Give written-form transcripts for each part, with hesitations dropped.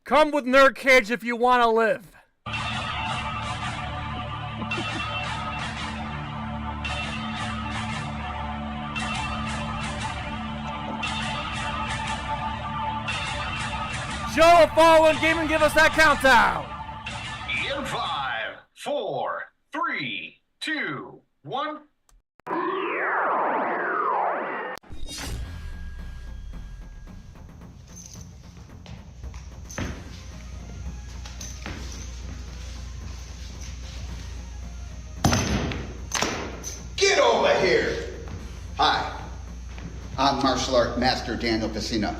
Come with NerdCage if you want to live. Joe of FallenOne Gaming, give us that countdown. In 5, 4, 3, 2, 1. Get over here! Hi, I'm martial art master Daniel Casino.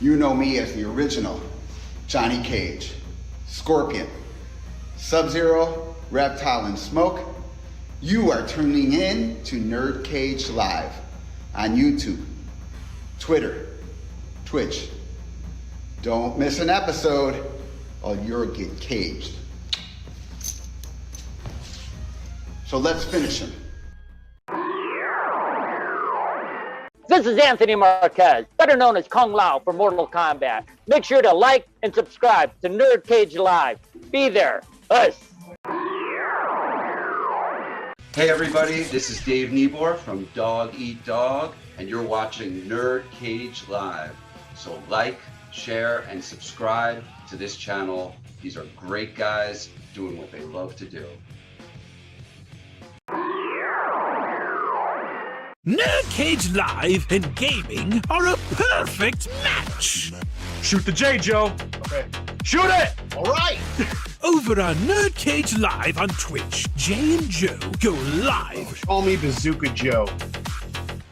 You know me as the original Johnny Cage, Scorpion, Sub-Zero, Reptile, and Smoke. You are tuning in to NerdCage Live on YouTube, Twitter, Twitch. Don't miss an episode or you'll get caged. So let's finish him. This is Anthony Marquez, better known as Kung Lao for Mortal Kombat. Make sure to like and subscribe to NerdCage Live. Be there. Us. Hey everybody, this is Dave Niebor from Dog Eat Dog, and you're watching NerdCage Live. So like, share, and subscribe to this channel. These are great guys doing what they love to do. NerdCage Live and gaming are a perfect match! Shoot the J, Joe. Okay. Shoot it! All right. Over on NerdCage Live on Twitch, Jay and Joe go live. Call me Bazooka Joe.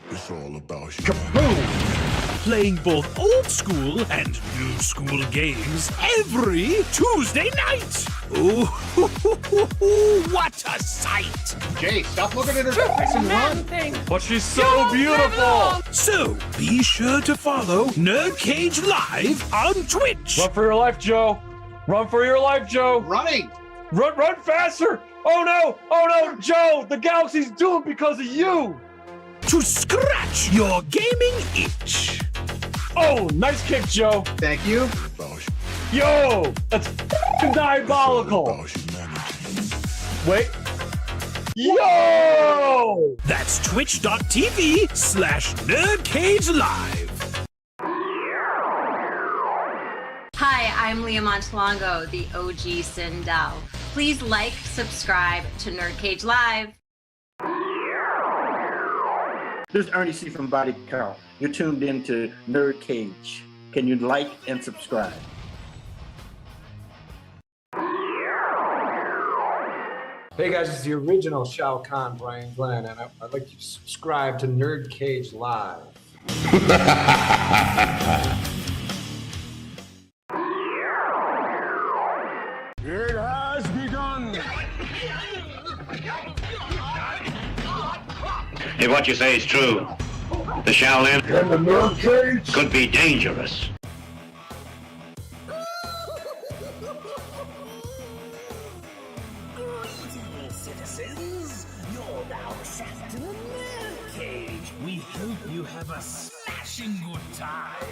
It's all about you. Kaboom! Playing both old school and new school games every Tuesday night. Ooh, what a sight! Jay, stop looking at her face and run. But she's so beautiful. So be sure to follow NerdCage Live on Twitch. Run for your life, Joe. Run for your life, Joe. Running. Run faster. Oh no, Joe. The galaxy's doomed because of you. To scratch your gaming itch. Oh, nice kick, Joe. Thank you. Yo, that's diabolical. Wait. Yo! That's twitch.tv/NerdCage Live. Hi, I'm Leah Montalongo, the OG Sindel. Please like, subscribe to NerdCage Live. This is Ernie C. from Body Count. You're tuned into NerdCage. Can you like and subscribe? Hey guys, it's the original Shao Kahn, Brian Glenn, and I'd like you to subscribe to NerdCage Live. It has begun. If what you say is true, the Shaolin And the NerdCage could be dangerous. Greetings, citizens. You're now trapped in a NerdCage. We hope you have a smashing good time.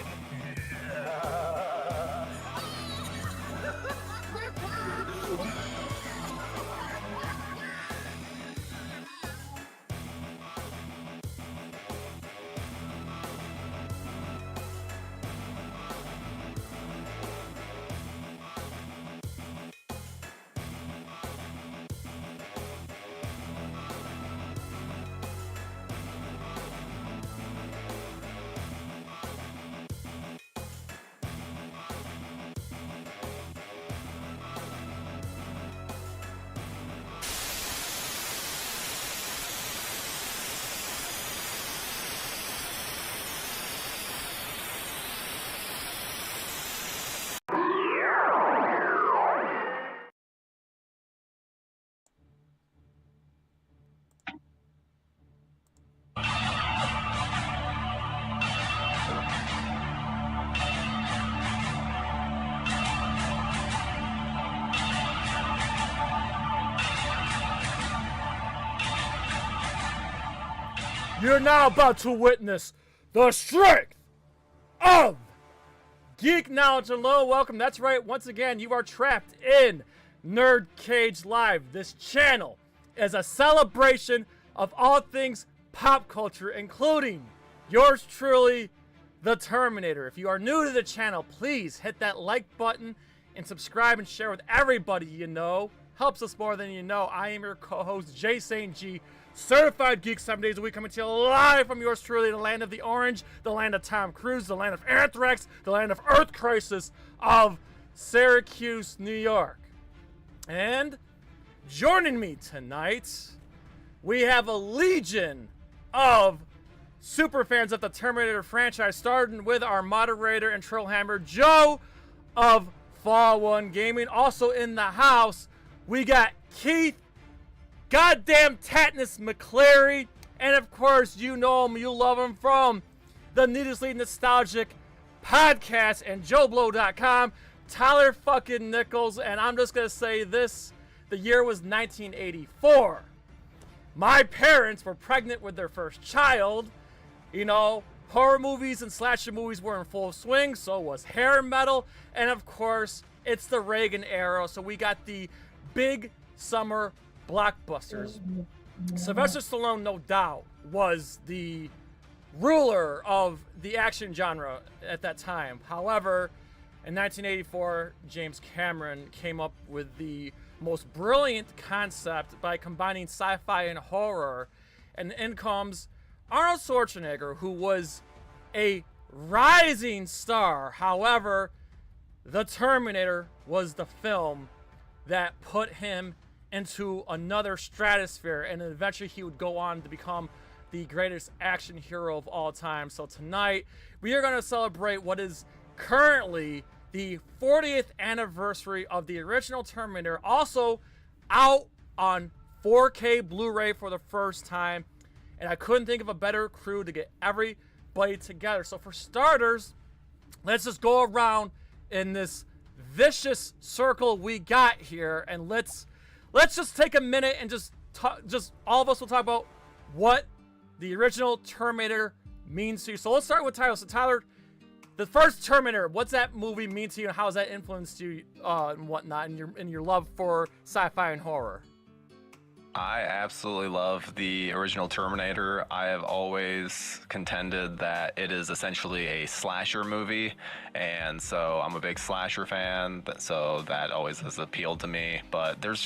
You're now about to witness the strength of Geek Knowledge and Low, welcome. That's right, once again, you are trapped in NerdCage Live. This channel is a celebration of all things pop culture, including yours truly, the Terminator. If you are new to the channel, please hit that like button and subscribe and share with everybody you know. Helps us more than you know. I am your co-host, Jay St. G, certified geek 7 days a week, coming to you live from yours truly, the land of the orange, the land of Tom Cruise, the land of Anthrax, the land of Earth Crisis of Syracuse, New York. And joining me tonight, we have a legion of super fans of the Terminator franchise, starting with our moderator and trollhammer, Joe of FallenOne Gaming. Also in the house, we got Keith, goddamn TATTNESS McCleary, and of course, you know him, you love him from the Needlessly Nostalgic podcast and JoeBlow.com, Tyler fucking Nichols. And I'm just gonna say this, the year was 1984. My parents were pregnant with their first child. You know, horror movies and slasher movies were in full swing, so was hair metal, and of course, it's the Reagan era, so we got the big summer blockbusters. Sylvester Stallone, no doubt, was the ruler of the action genre at that time. However, in 1984, James Cameron came up with the most brilliant concept by combining sci-fi and horror, and in comes Arnold Schwarzenegger, who was a rising star. However, The Terminator was the film that put him into another stratosphere, and eventually he would go on to become the greatest action hero of all time. So tonight, we are going to celebrate what is currently the 40th anniversary of the original Terminator, also out on 4K Blu-ray for the first time. And I couldn't think of a better crew to get everybody together. So for starters, let's just go around in this vicious circle we got here, and let's just take a minute and just all of us will talk about what the original Terminator means to you. So let's start with Tyler. So Tyler, the first Terminator, what's that movie mean to you, and how has that influenced you and whatnot in your love for sci-fi and horror? I absolutely love the original Terminator. I have always contended that it is essentially a slasher movie, and so I'm a big slasher fan, so that always has appealed to me. But there's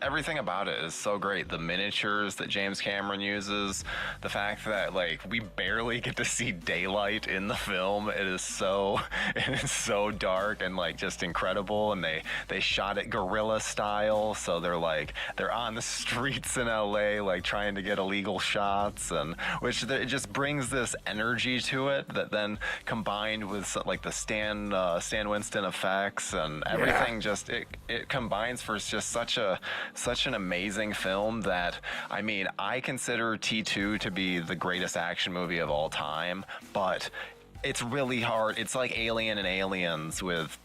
everything about it is so great. The miniatures that James Cameron uses, the fact that like we barely get to see daylight in the film. It is so dark and like just incredible, and they shot it guerrilla style, so they're on the streets in LA like trying to get illegal shots, and it just brings this energy to it that then combined with like the Stan Winston effects and everything, just it combines for just such an amazing film that, I mean, I consider T2 to be the greatest action movie of all time, but it's really hard. It's like Alien and Aliens with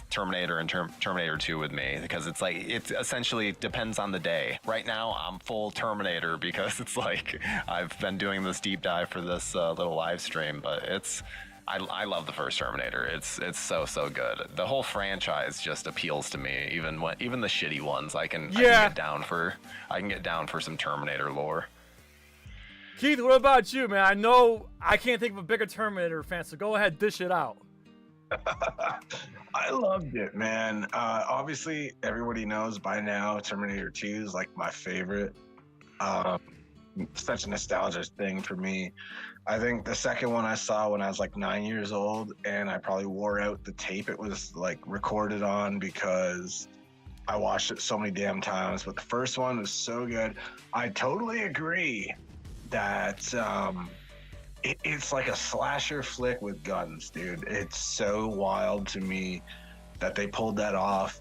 Terminator and Terminator 2 with me, because it's like it essentially depends on the day. Right now I'm full Terminator because it's like I've been doing this deep dive for this little live stream, but I love the first Terminator. It's so good. The whole franchise just appeals to me. Even the shitty ones, I can get down for some Terminator lore. Keith, what about you, man? I know I can't think of a bigger Terminator fan, so go ahead, dish it out. I loved it, man. Obviously, everybody knows by now Terminator 2 is like my favorite. Such a nostalgia thing for me. I think the second one I saw when I was like 9 years old, and I probably wore out the tape it was like recorded on because I watched it so many damn times. But the first one was so good. I totally agree that it's like a slasher flick with guns, dude. It's so wild to me that they pulled that off.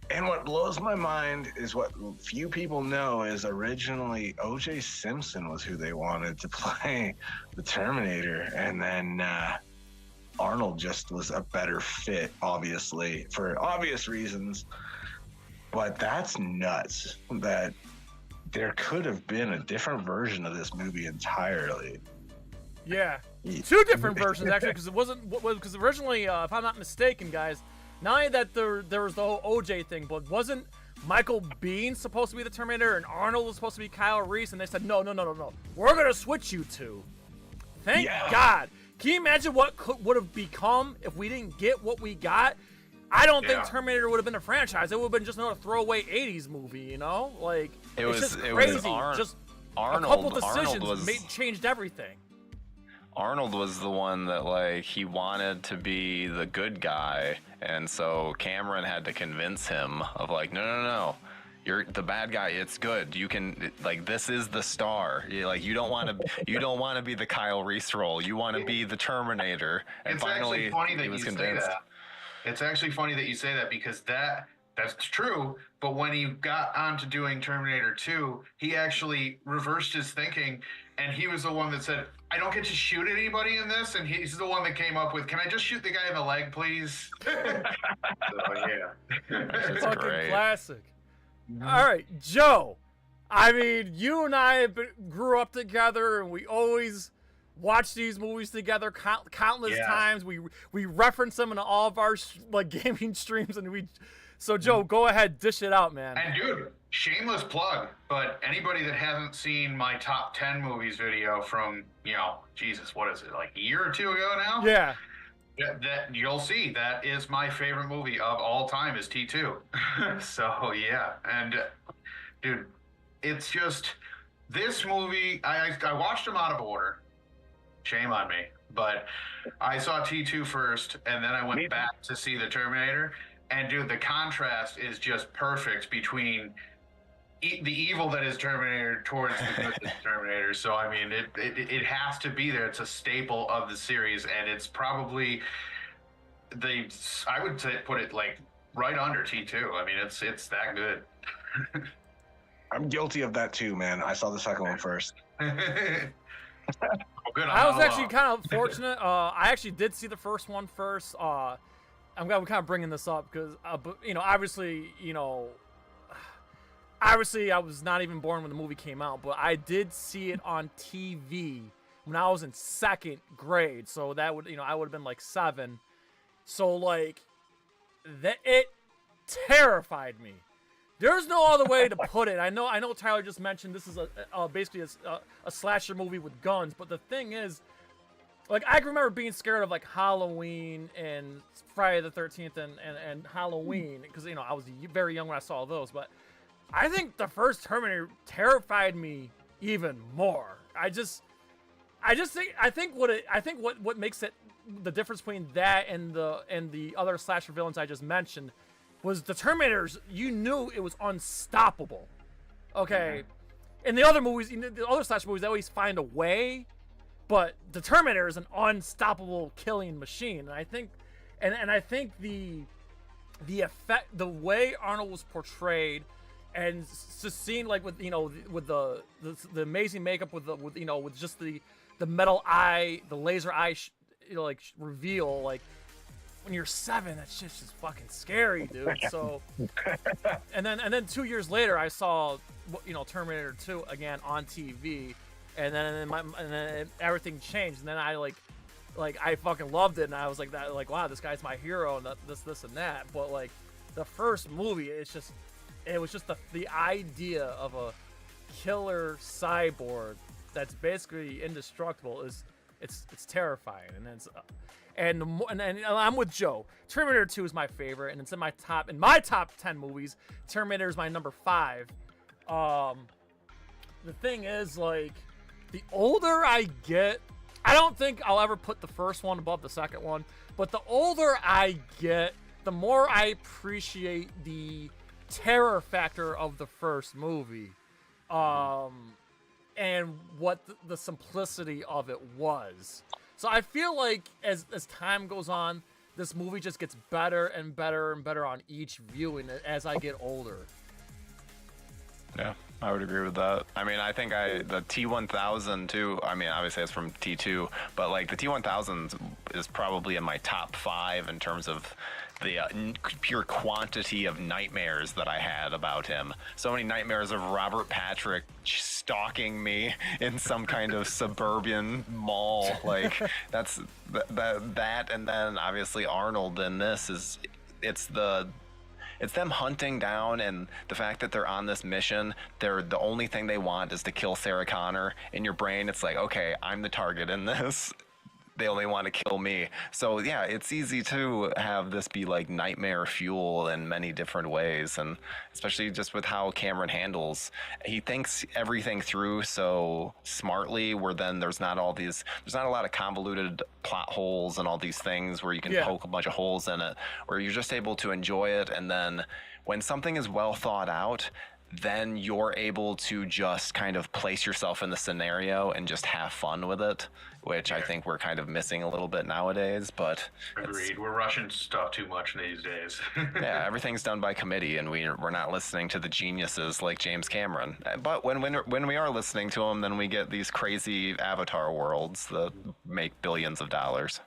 And what blows my mind is what few people know is originally O.J. Simpson was who they wanted to play the Terminator. And then Arnold just was a better fit, obviously, for obvious reasons. But that's nuts that there could have been a different version of this movie entirely. Yeah, 2 different versions actually, because it wasn't because originally, if I'm not mistaken, guys, not only that there was the whole OJ thing, but wasn't Michael Biehn supposed to be the Terminator and Arnold was supposed to be Kyle Reese, and they said no, we're gonna switch you two. Thank God. Can you imagine what would have become if we didn't get what we got? I don't think Terminator would have been a franchise. It would have been just another throwaway '80s movie, you know? Like it's just crazy. Just a couple decisions changed everything. Arnold was the one that, like, he wanted to be the good guy, and so Cameron had to convince him of, like, no, you're the bad guy. It's good. You can, like, this is the star. You don't want to be the Kyle Reese role. You want to be the Terminator. And It's finally, actually funny that he was you convinced. say that. It's actually funny that you say that because that's true. But when he got onto doing Terminator 2, he actually reversed his thinking, and he was the one that said, I don't get to shoot anybody in this, and he's the one that came up with, can I just shoot the guy in the leg, please? So, yeah. It's Fucking great. classic. All right, Joe. I mean, you and I grew up together, and we always watched these movies together countless times. We reference them in all of our gaming streams, and So, Joe, go ahead, dish it out, man. And dude, shameless plug, but anybody that hasn't seen my top 10 movies video from, Jesus, what is it, like a year or two ago now? Yeah. That you'll see that is my favorite movie of all time is T2. So yeah, and dude, it's just this movie. I watched them out of order. Shame on me, but I saw T2 first, and then I went back to see the Terminator. And dude, the contrast is just perfect between the evil that is Terminator towards the good that is Terminator. So I mean, it has to be there. It's a staple of the series, and it's probably I would say put it like right under T2. I mean, it's that good. I'm guilty of that too, man. I saw the second one first. Good. I was actually kind of fortunate. I actually did see the first one first. I'm glad we're kind of bringing this up because, obviously, I was not even born when the movie came out, but I did see it on TV when I was in 2nd grade. So that would, I would have been like 7. So like, it terrified me. There's no other way to put it. I know Tyler just mentioned this is basically a slasher movie with guns, but the thing is, like, I can remember being scared of like Halloween and Friday the 13th and Halloween because I was very young when I saw those. But I think the first Terminator terrified me even more. I think what makes it the difference between that and the other slasher villains I just mentioned was the Terminators. You knew it was unstoppable. Okay, in the other movies, the other slasher movies, they always find a way. But the Terminator is an unstoppable killing machine, and I think, and I think the effect, the way Arnold was portrayed, and just seeing like with with the amazing makeup with just the metal eye, the laser eye, reveal, like when you're 7, that's just fucking scary, dude. So, and then 2 years later, I saw Terminator 2 again on TV. And then everything changed, and then I I fucking loved it, and I was like that, like, wow, this guy's my hero, and this and that. But like the first movie, it was just the idea of a killer cyborg that's basically indestructible it's terrifying, and I'm with Joe. Terminator 2 is my favorite, and it's in my top 10 movies. Terminator is my number 5. The thing is, like, the older I get, I don't think I'll ever put the first one above the second one, but the older I get, the more I appreciate the terror factor of the first movie, and what the simplicity of it was. So I feel like as time goes on, this movie just gets better and better and better on each viewing as I get older. Yeah, I would agree with that. I mean, I think the T1000 too, I mean, obviously it's from T2, but like the T1000 is probably in my top 5 in terms of pure quantity of nightmares that I had about him. So many nightmares of Robert Patrick stalking me in some kind of suburban mall. Like that's that, and then obviously Arnold in this is it's them hunting down, and the fact that they're on this mission, the only thing they want is to kill Sarah Connor. In your brain, it's like, okay, I'm the target in this. They only want to kill me. So yeah, it's easy to have this be like nightmare fuel in many different ways, and especially just with how Cameron handles. He thinks everything through so smartly, where then there's not a lot of convoluted plot holes and all these things where you can poke a bunch of holes in it, where you're just able to enjoy it. And then when something is well thought out, then you're able to just kind of place yourself in the scenario and just have fun with it, which I think we're kind of missing a little bit nowadays. But agreed, we're rushing stuff too much these days. Yeah, everything's done by committee, and we're not listening to the geniuses like James Cameron. But when we are listening to them, then we get these crazy Avatar worlds that make billions of dollars.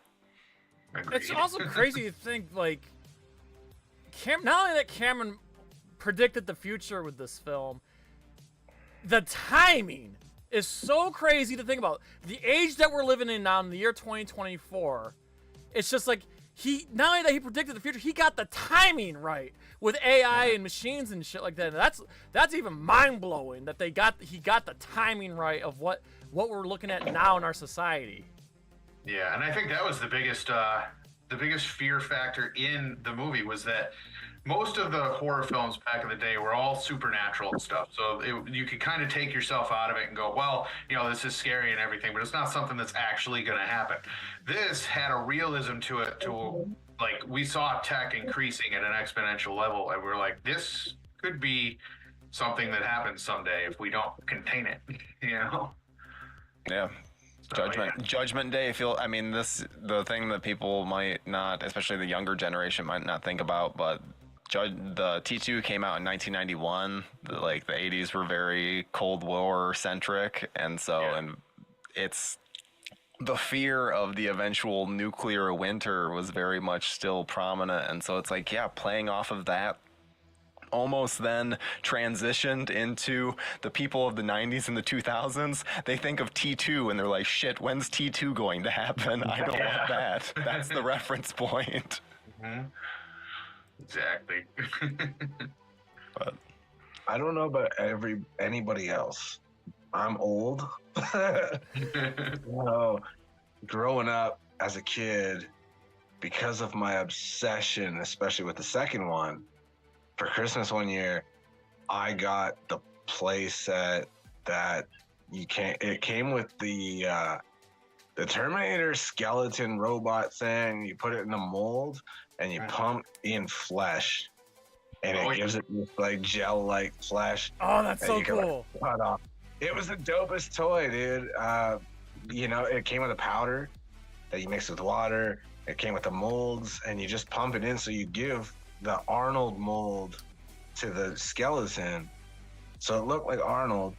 Agreed. It's also crazy to think, like, not only that Cameron predicted the future with this film, the timing is so crazy to think about. The age that we're living in now, in the year 2024, it's just like not only that he predicted the future, he got the timing right with AI and machines and shit like that. And that's even mind blowing that he got the timing right of what we're looking at now in our society. Yeah, and I think that was the biggest fear factor in the movie, was that most of the horror films back in the day were all supernatural and stuff. So you could kind of take yourself out of it and go, well, this is scary and everything, but it's not something that's actually going to happen. This had a realism to it, like, we saw tech increasing at an exponential level, and we're like, this could be something that happens someday if we don't contain it, Yeah. So, Judgment Day. The thing that people might not, especially the younger generation, might not think about, but the T2 came out in 1991. The 80s were very Cold War centric, and it's the fear of the eventual nuclear winter was very much still prominent, and so it's like, yeah, playing off of that, almost then transitioned into the people of the 90s and the 2000s. They think of T2 and they're like, shit, when's T2 going to happen? I don't want that. That's the reference point. Mm-hmm. Exactly. But I don't know about anybody else. I'm old. Growing up as a kid, because of my obsession, especially with the second one, for Christmas one year, I got the play set that it came with the Terminator skeleton robot thing. You put it in a mold and you pump in flesh, and it gives it this like gel-like flesh. Oh, that's so cool. Cut off. It was the dopest toy, dude. It came with a powder that you mix with water. It came with the molds, and you just pump it in. So you give the Arnold mold to the skeleton, so it looked like Arnold.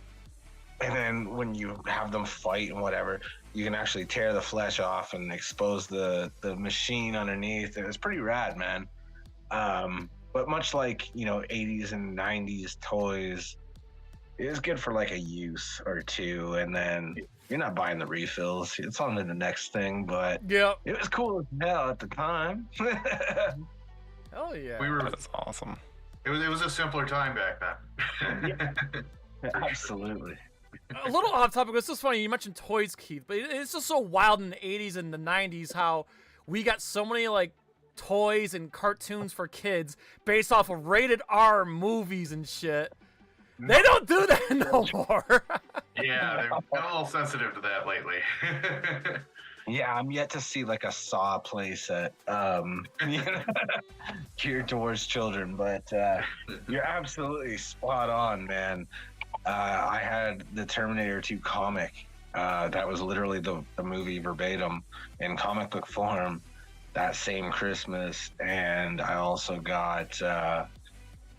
And then when you have them fight and whatever, you can actually tear the flesh off and expose the machine underneath. And it's pretty rad, man. But much like 80s and 90s toys, it is good for like a use or two, and then you're not buying the refills. It's on to the next thing. But it was cool as hell at the time. Hell yeah. That's awesome. It was a simpler time back then. Absolutely. A little off topic, but it's just funny. You mentioned toys, Keith, but it's just so wild in the 80s and the 90s how we got so many like toys and cartoons for kids based off of rated R movies and shit. They don't do that no more. Yeah, they've been a little sensitive to that lately. Yeah, I'm yet to see like a Saw playset geared towards children, but you're absolutely spot on, man. I had the Terminator 2 comic. That was literally the movie verbatim in comic book form that same Christmas. And I also got a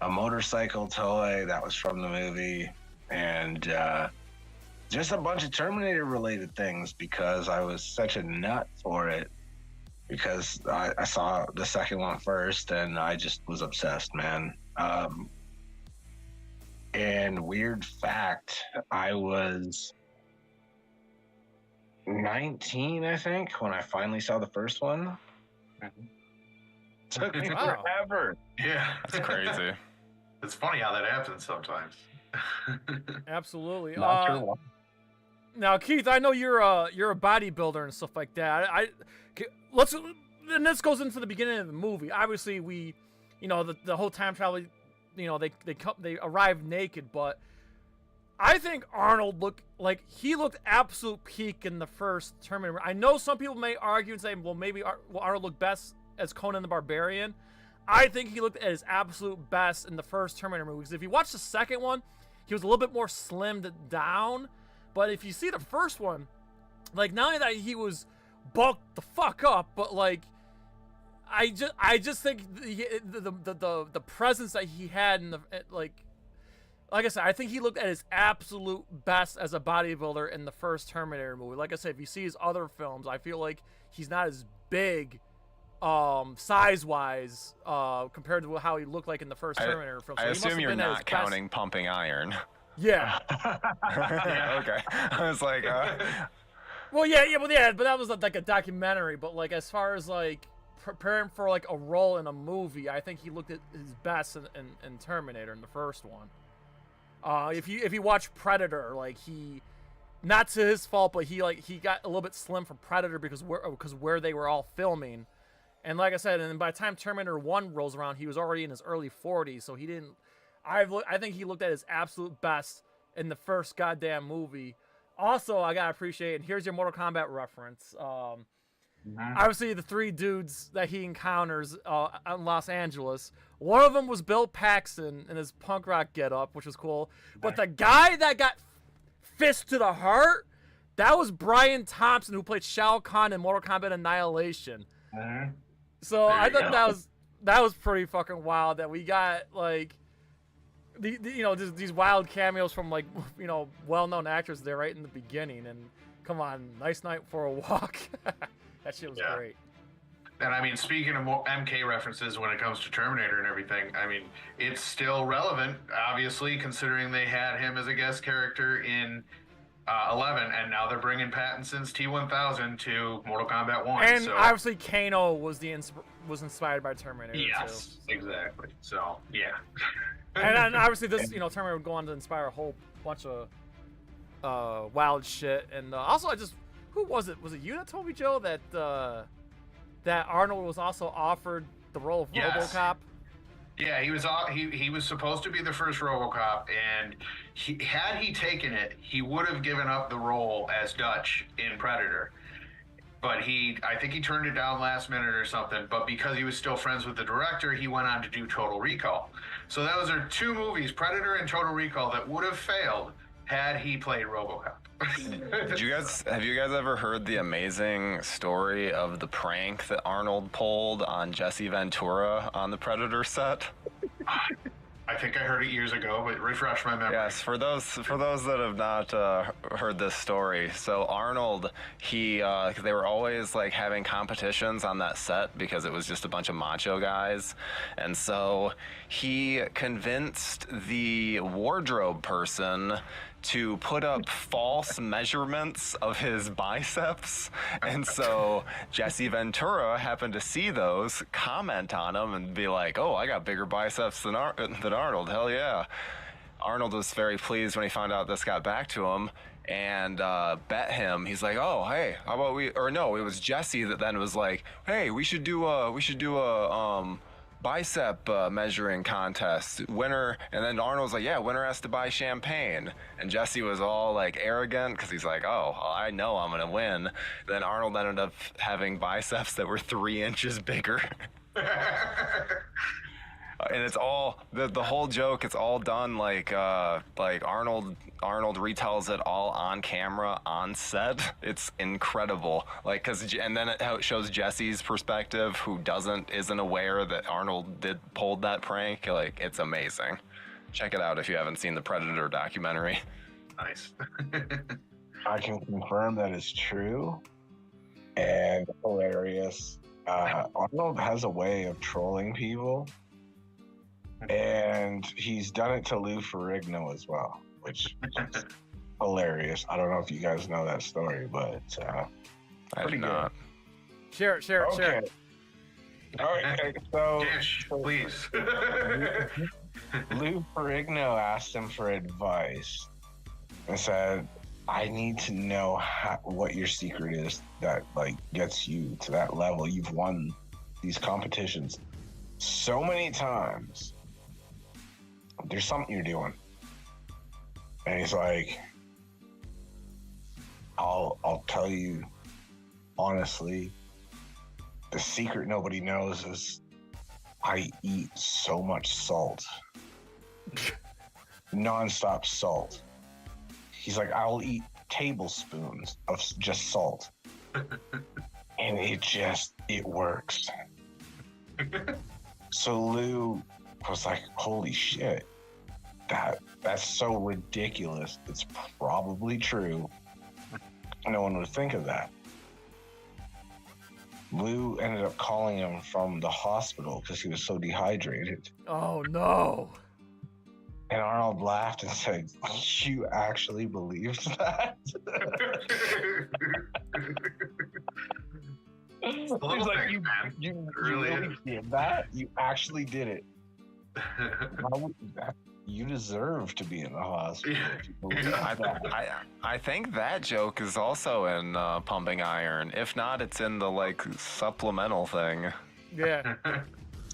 motorcycle toy that was from the movie, and just a bunch of Terminator related things because I was such a nut for it. because I saw the second one first and I just was obsessed, man. And weird fact, I was 19, I think, when I finally saw the first one. Took me Wow. forever. Yeah, That's crazy. It's funny how that happens sometimes. Absolutely. Not sure why. Now, Keith, I know you're a bodybuilder and stuff like that. And this goes into the beginning of the movie. Obviously, the whole time travel, they arrive naked, but I think Arnold looked absolute peak in the first Terminator. I know some people may argue and say, well, maybe Arnold looked best as Conan the Barbarian. I think he looked at his absolute best in the first Terminator movie. Because if you watch the second one, he was a little bit more slimmed down. But if you see the first one, like, not only that he was bulked the fuck up, but like, I just think the presence that he had in like I said, I think he looked at his absolute best as a bodybuilder in the first Terminator movie. Like I said, if you see his other films, I feel like he's not as big size-wise compared to how he looked like in the first Terminator film. So I assume you're not counting Pumping Iron. Yeah. Okay. I was like, Well, but that was like a documentary. But like, as far as like preparing for like a role in a movie, I think he looked at his best in Terminator in the first one. If you watch Predator, like, he, not to his fault, but he got a little bit slim for Predator because where they were all filming. And like I said, and by the time Terminator 1 rolls around, he was already in his early 40s, so he didn't. I think he looked at his absolute best in the first goddamn movie. Also, I gotta appreciate, and here's your Mortal Kombat reference. Obviously, the three dudes that he encounters out in Los Angeles. One of them was Bill Paxton in his punk rock getup, which was cool. But the guy that got fist to the heart, that was Brian Thompson, who played Shao Kahn in Mortal Kombat Annihilation. So I thought that was pretty fucking wild that we got like these wild cameos from like well-known actors there right in the beginning. And come on, nice night for a walk. That shit was great. And I mean, speaking of MK references when it comes to Terminator and everything, I mean, it's still relevant, obviously, considering they had him as a guest character in 11, and now they're bringing Pattinson's T-1000 to Mortal Kombat 1. And so, obviously, Kano was inspired by Terminator. yes, too. exactly. So, yeah. And obviously, this Terminator would go on to inspire a whole bunch of wild shit. And also, who was it? Was it you that told me, Joe, that that Arnold was also offered the role of RoboCop? Yeah, he was supposed to be the first RoboCop, and had he taken it, he would have given up the role as Dutch in Predator. But I think he turned it down last minute or something. But because he was still friends with the director, he went on to do Total Recall. So those are two movies, Predator and Total Recall, that would have failed had he played RoboCop. have you guys ever heard the amazing story of the prank that Arnold pulled on Jesse Ventura on the Predator set? I think I heard it years ago, but refresh my memory. Yes, for those that have not heard this story, so Arnold, they were always like having competitions on that set because it was just a bunch of macho guys, and so he convinced the wardrobe person to put up false measurements of his biceps. And so Jesse Ventura happened to see those, comment on them, and be like, oh, I got bigger biceps than Arnold. Hell yeah. Arnold was very pleased when he found out this got back to him and bet him. He's like, oh, hey, how about it was Jesse that then was like, hey, we should do a bicep measuring contest. Winner, and then Arnold's like, yeah, winner has to buy champagne. And Jesse was all like arrogant because he's like, oh, well, I know I'm gonna win. Then Arnold ended up having biceps that were 3 inches bigger. And it's all the whole joke. It's all done like Arnold retells it all on camera on set. It's incredible. And then it shows Jesse's perspective, who isn't aware that Arnold pulled that prank. Like, it's amazing. Check it out if you haven't seen the Predator documentary. Nice. I can confirm that is true and hilarious. Arnold has a way of trolling people, and he's done it to Lou Ferrigno as well, which is hilarious. I don't know if you guys know that story, but I do not. Share it. Okay, so Dish, please. Lou Ferrigno asked him for advice and said, I need to know what your secret is that like gets you to that level. You've won these competitions so many times. There's something you're doing. And he's like, I'll tell you honestly, the secret nobody knows is I eat so much salt. Non-stop salt. He's like, I'll eat tablespoons of just salt. And it works. So Lou was like, holy shit, that's so ridiculous. It's probably true. No one would think of that. Lou ended up calling him from the hospital because he was so dehydrated. Oh no. And Arnold laughed and said, you actually believed that? He's like, you really did that? You actually did it. You deserve to be in the hospital. I think that joke is also in Pumping Iron. If not, it's in the like supplemental thing. Yeah.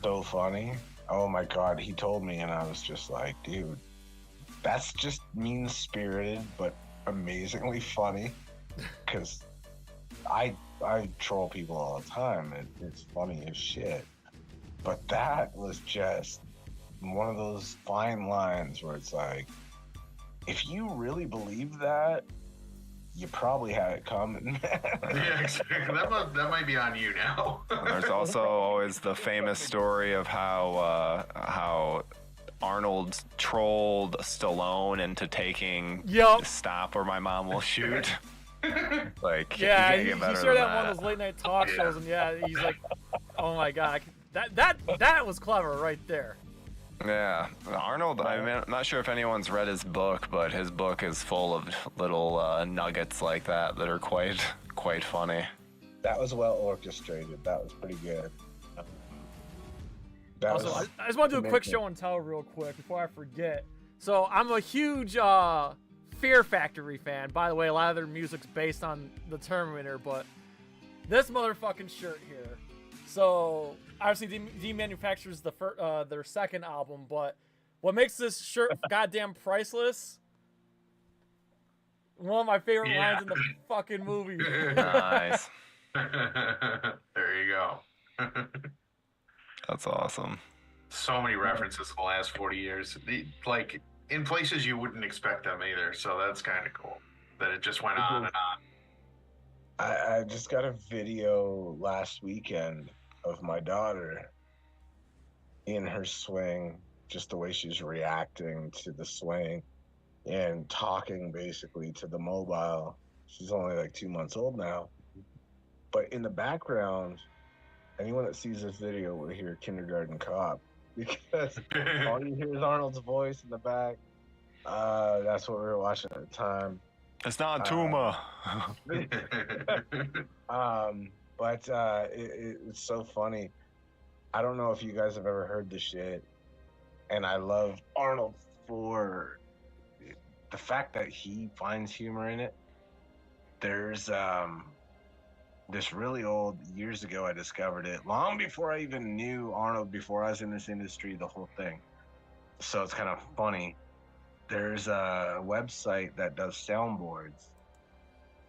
So funny. Oh my God, he told me and I was just like, dude, that's just mean-spirited but amazingly funny. Because I troll people all the time. It's funny as shit. But that was just one of those fine lines where it's like, if you really believe that, you probably had it coming. Yeah, exactly. That might be on you now. There's also always the famous story of how Arnold trolled Stallone into taking "Stop or my mom will shoot." Like, yeah, you he can't get better shared than that on one of those late night talk shows, and he's like, "Oh my God, that was clever right there." Yeah, Arnold, I'm not sure if anyone's read his book, but his book is full of little nuggets like that are quite funny. That was well orchestrated. That was pretty good. Also, I just want to do a quick show and tell real quick before I forget. So I'm a huge Fear Factory fan. By the way, a lot of their music's based on the Terminator, but this motherfucking shirt here. So obviously, D manufactures their second album, but what makes this shirt goddamn priceless? One of my favorite lines in the fucking movie. Nice. There you go. That's awesome. So many references in the last 40 years. Like, in places you wouldn't expect them either, so that's kind of cool. That it just went on and on. I just got a video last weekend of my daughter in her swing, just the way she's reacting to the swing and talking basically to the mobile. She's only like 2 months old now. But in the background, anyone that sees this video will hear Kindergarten Cop because all you hear is Arnold's voice in the back. That's what we were watching at the time. It's not Tuma. But it's so funny. I don't know if you guys have ever heard this shit, and I love Arnold for the fact that he finds humor in it. There's this really old, years ago I discovered it, long before I even knew Arnold, before I was in this industry, the whole thing. So it's kind of funny. There's a website that does soundboards,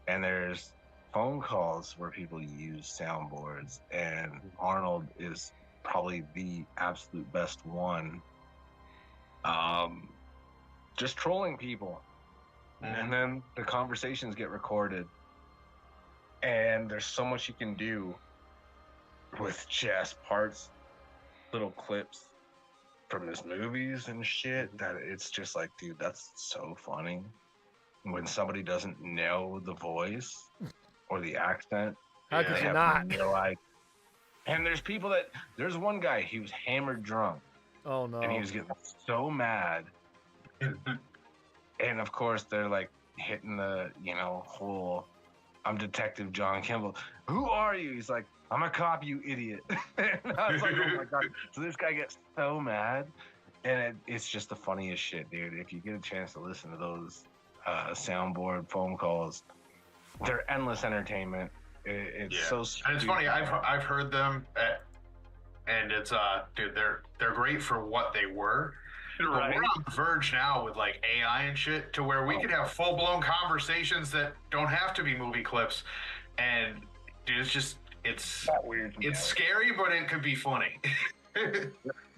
and there's phone calls where people use soundboards, and Arnold is probably the absolute best one. Just trolling people. And then the conversations get recorded. And there's so much you can do with just parts, little clips from his movies and shit, that it's just like, dude, that's so funny. When somebody doesn't know the voice or the accent, how could you not? And there's one guy, he was hammered drunk. Oh no. And he was getting so mad. And of course they're like hitting the, whole, I'm Detective John Kimball. Who are you? He's like, I'm a cop, you idiot. And I was like, oh my God. So this guy gets so mad. And it's just the funniest shit, dude. If you get a chance to listen to those soundboard phone calls, they're endless entertainment. It's so stupid. And it's funny, I've heard them, and it's dude, they're great for what they were. Right. But we're on the verge now with like AI and shit to where we could have full blown conversations that don't have to be movie clips, and dude, it's that weird. It's scary, but it could be funny.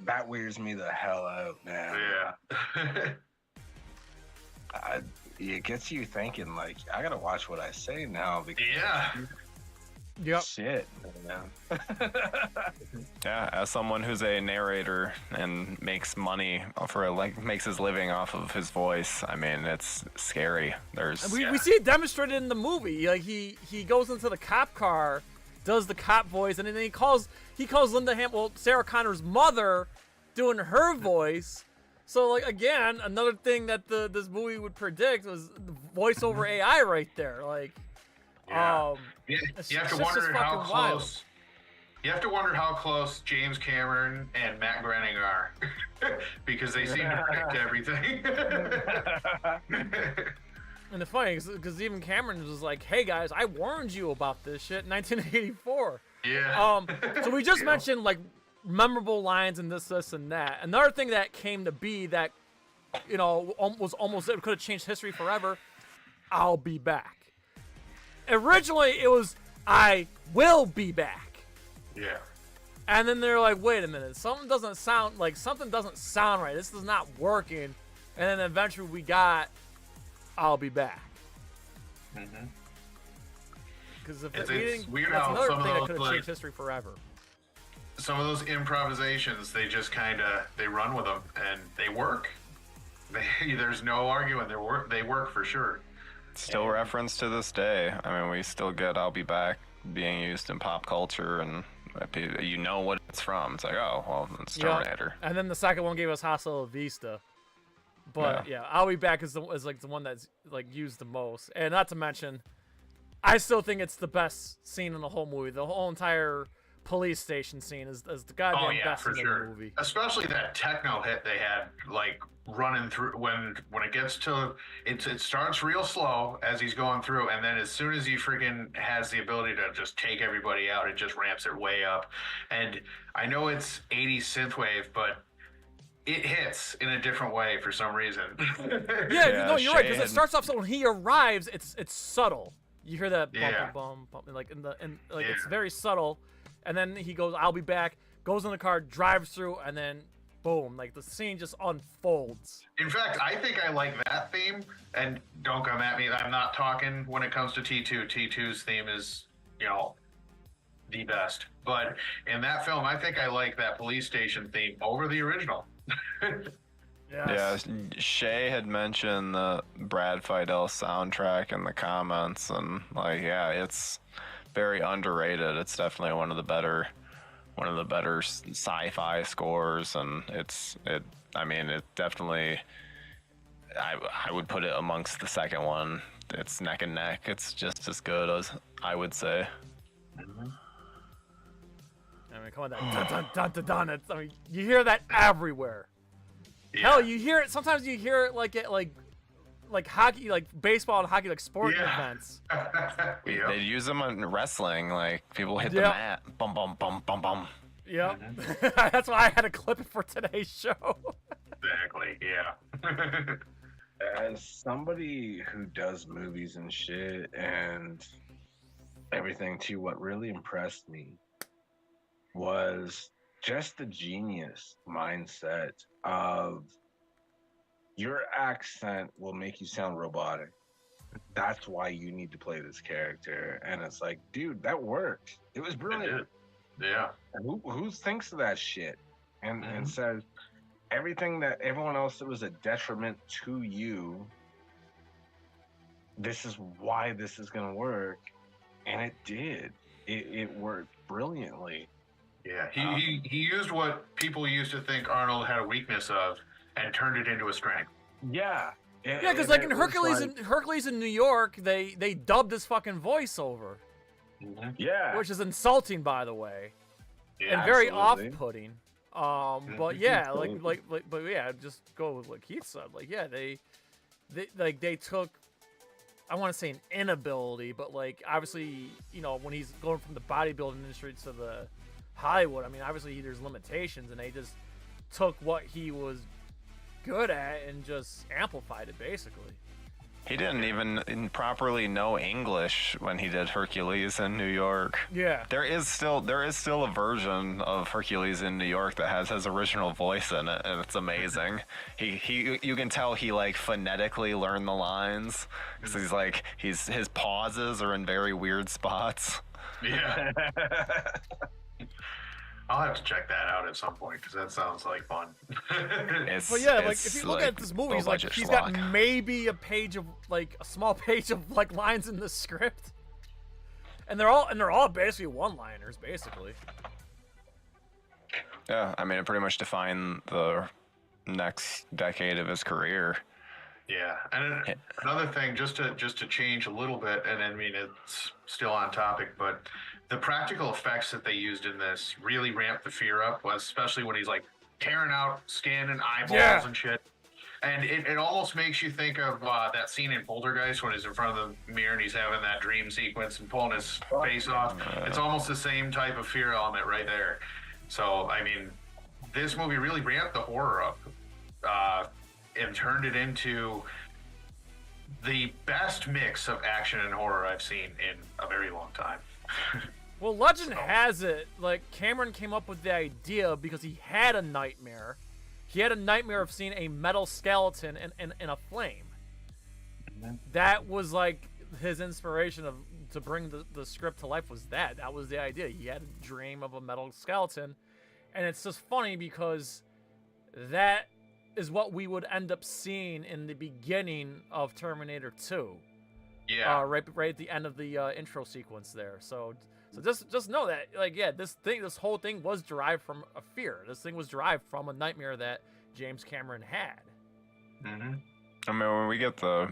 That weirds me the hell out, man. Yeah. It gets you thinking, like, I gotta watch what I say now because Yep. shit, man. Yeah, as someone who's a narrator and makes money makes his living off of his voice, I mean, it's scary. We see it demonstrated in the movie. Like he goes into the cop car, does the cop voice, and then he calls Linda Sarah Connor's mother, doing her voice. So like again, another thing that this movie would predict was the voiceover AI right there. Like, you have to wonder how close. You have to wonder how close James Cameron and Matt Groening are, because they seem to predict everything. And the funny is, because even Cameron was like, "Hey guys, I warned you about this shit in 1984." Yeah. So we just mentioned like memorable lines and this, and that. Another thing that came to be that, was almost, it could have changed history forever. I'll be back. Originally, it was I will be back. Yeah. And then they're like, wait a minute, something doesn't sound right. This is not working. And then eventually we got I'll be back. Mm-hmm. Because if It's we didn't, weird that's how another some of thing that those, could have like, changed history forever. Some of those improvisations, they just they run with them and they work. There's no arguing. They work for sure. Still referenced to this day. I mean, we still get "I'll be back" being used in pop culture, and you know what it's from. It's like, oh, well, it's Terminator. Yeah. And then the second one gave us Hasta La Vista. But yeah, I'll be back is like the one that's like used the most. And not to mention, I still think it's the best scene in the whole movie. The whole entire police station scene is the goddamn best scene in the movie. Especially that techno hit they had, like running through when it gets to it starts real slow as he's going through, and then as soon as he freaking has the ability to just take everybody out, it just ramps it way up. And I know it's 80s synthwave, but it hits in a different way for some reason. Yeah, no, you're right, because it starts off so when he arrives, it's subtle. You hear that bum, like it's very subtle. And then he goes, I'll be back, goes in the car, drives through, and then boom, like the scene just unfolds. In fact, I think I like that theme, and don't come at me, I'm not talking when it comes to T2. T2's theme is, the best. But in that film, I think I like that police station theme over the original. Yeah, Shay had mentioned the Brad Fiedel soundtrack in the comments, and it's very underrated. It's definitely one of the better sci-fi scores, and it definitely, I would put it amongst the second one. It's neck and neck. It's just as good as I would say. Mm-hmm. I mean, come on, that dun dun dun dun dun. I mean, you hear that everywhere. Yeah. Hell, you hear it. Sometimes you hear it like hockey, like baseball and hockey, like sporting events. They use them in wrestling. Like people hit the mat, bum bum bum bum bum. Yep. That's why I had to clip it for today's show. Exactly. Yeah. As somebody who does movies and shit and everything too, what really impressed me was just the genius mindset of your accent will make you sound robotic. That's why you need to play this character. And it's like, dude, that worked. It was brilliant. Yeah. And who thinks of that shit and says everything that everyone else that was a detriment to you, this is why this is going to work. And it did. It worked brilliantly. Yeah, he used what people used to think Arnold had a weakness of and turned it into a strength. Yeah. Yeah, because like in Hercules in New York, they dubbed his fucking voice over. Yeah. Which is insulting, by the way, Yeah, and very absolutely. off-putting. But yeah, but yeah, just go with what Keith said. Like, yeah, they took, I want to say an inability, but like obviously, you know, when he's going from the bodybuilding industry to the Hollywood, I mean, obviously there's limitations, and they just took what he was good at and just amplified it, basically. He didn't even properly know English when he did Hercules in New York. Yeah. There is still a version of Hercules in New York that has his original voice in it, and it's amazing. You can tell he like phonetically learned the lines, because his pauses are in very weird spots. Yeah. I'll have to check that out at some point because that sounds like fun. But yeah, like if you look at this movie, he's got maybe a small page of like lines in the script, and they're all basically one-liners, basically. Yeah, I mean, it pretty much defined the next decade of his career. Yeah, and another thing, just to change a little bit, and I mean it's still on topic, but the practical effects that they used in this really ramped the fear up, especially when he's like tearing out skin and eyeballs and shit. And it almost makes you think of that scene in Poltergeist when he's in front of the mirror and he's having that dream sequence and pulling his face off. It's almost the same type of fear element right there. So, I mean, this movie really ramped the horror up and turned it into the best mix of action and horror I've seen in a very long time. Well, legend has it, like, Cameron came up with the idea because he had a nightmare. He had a nightmare of seeing a metal skeleton in a flame. That was, like, his inspiration to bring the script to life was that. That was the idea. He had a dream of a metal skeleton. And it's just funny because that is what we would end up seeing in the beginning of Terminator 2. Yeah. Right at the end of the intro sequence there. So just know that, like, yeah, this whole thing was derived from a fear. This thing was derived from a nightmare that James Cameron had. Mm-hmm. I mean, when we get the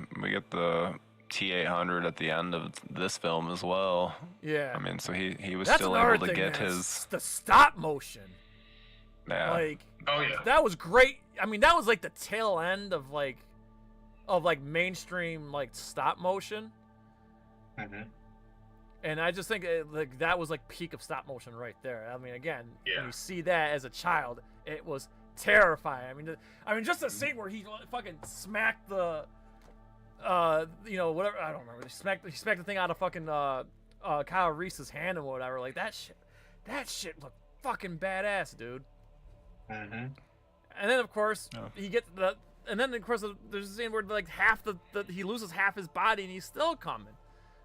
T-800 at the end of this film as well. Yeah. I mean, so he was That's still another able to thing, get man. his The stop motion. Yeah. Like, oh yeah, that was great. I mean, that was like the tail end of mainstream like stop motion. Mm-hmm. And I just think like that was like peak of stop motion right there. I mean, again, Yeah. when you see that as a child, it was terrifying. I mean, just the scene where he fucking smacked the, whatever, I don't remember. He smacked the thing out of fucking Kyle Reese's hand and whatever. Like that shit looked fucking badass, dude. Mm-hmm. And then of course he gets and then of course there's a scene where like he loses half his body and he's still coming.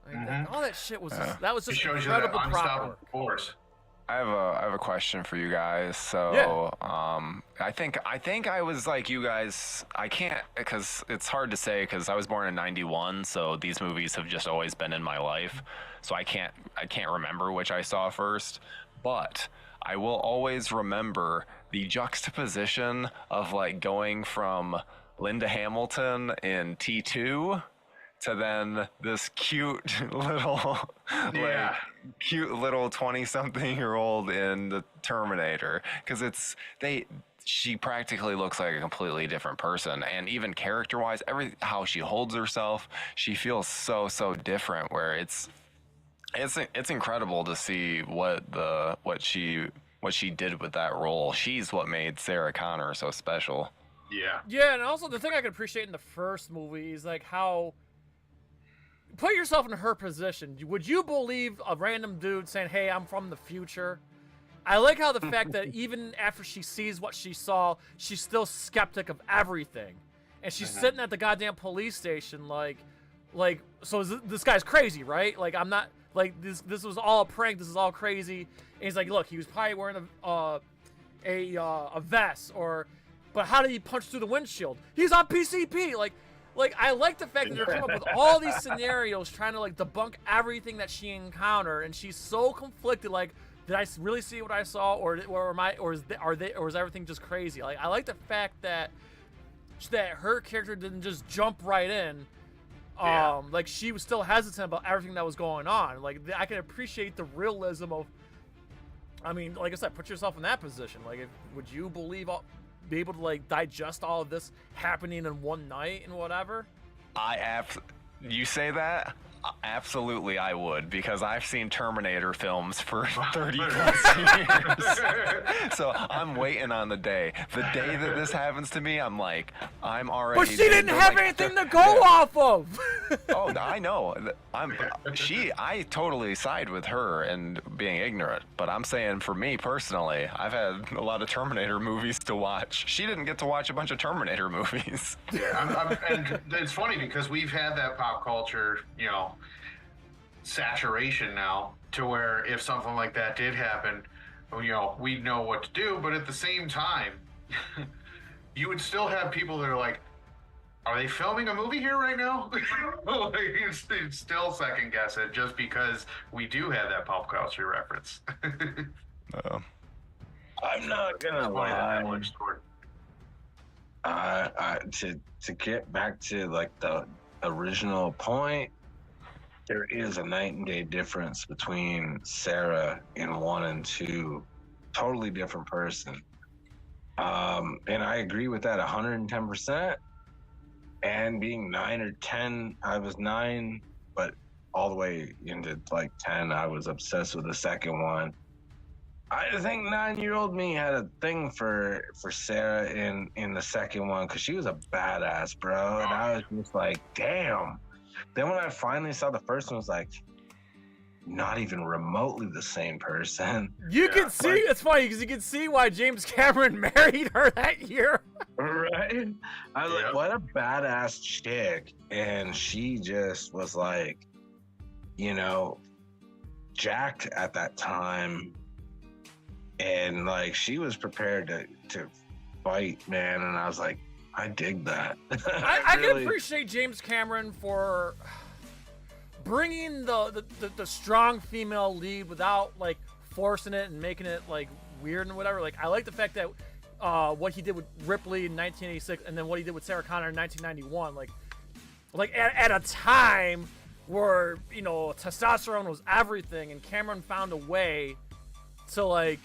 Like, all that shit was just incredible prop work. Force. I have a question for you guys. So, I think I was like you guys. I can't, because it's hard to say because I was born in '91, so these movies have just always been in my life. So I can't remember which I saw first, but I will always remember the juxtaposition of like going from Linda Hamilton in T2 to then this cute little 20-something-year-old in the Terminator, because she practically looks like a completely different person, and even character-wise, how she holds herself, she feels so different. Where it's incredible to see what she did with that role. She's what made Sarah Connor so special. Yeah. Yeah, and also the thing I could appreciate in the first movie is like how. Put yourself in her position. Would you believe a random dude saying, "Hey, I'm from the future"? I like how the fact that even after she sees what she saw, she's still skeptic of everything, and she's sitting at the goddamn police station, like, so this guy's crazy, right? Like, I'm not like this was all a prank. This is all crazy. And he's like, look, he was probably wearing a vest, but how did he punch through the windshield? He's on PCP, Like, I like the fact that they're coming up with all these scenarios trying to, like, debunk everything that she encountered, and she's so conflicted, like, did I really see what I saw, or is everything just crazy? Like, I like the fact that her character didn't just jump right in. Like, she was still hesitant about everything that was going on. Like, I can appreciate the realism of. I mean, like I said, put yourself in that position. Like, would you be able to like digest all of this happening in one night and whatever? You say that? Absolutely, I would, because I've seen Terminator films for 30 plus years. So I'm waiting on the day. The day that this happens to me, I'm like, I'm already. But she didn't have anything to go off of. Oh, I know. I totally side with her and being ignorant. But I'm saying, for me personally, I've had a lot of Terminator movies to watch. She didn't get to watch a bunch of Terminator movies. Yeah, and it's funny because we've had that pop culture, saturation now, to where if something like that did happen, we'd know what to do. But at the same time, you would still have people that are like, are they filming a movie here right now? It's still second guess it just because we do have that pop culture reference. I'm not gonna lie. To get back to like the original point, there is a night and day difference between Sarah in 1 and 2. Totally different person. And I agree with that 110%. And being 9 or 10, I was 9, but all the way into like 10, I was obsessed with the second one. I think 9-year-old me had a thing for Sarah in the second one because she was a badass, bro. And I was just like, damn. Then when I finally saw the first one, I was like, not even remotely the same person. You can see, it's funny because you can see why James Cameron married her that year. Right? I was like, what a badass chick. And she just was like, jacked at that time. And like, she was prepared to fight, man. And I was like, I dig that. I can appreciate James Cameron for bringing the strong female lead without like forcing it and making it like weird and whatever. Like, I like the fact that what he did with Ripley in 1986 and then what he did with Sarah Connor in 1991. Like at a time where testosterone was everything, and Cameron found a way to like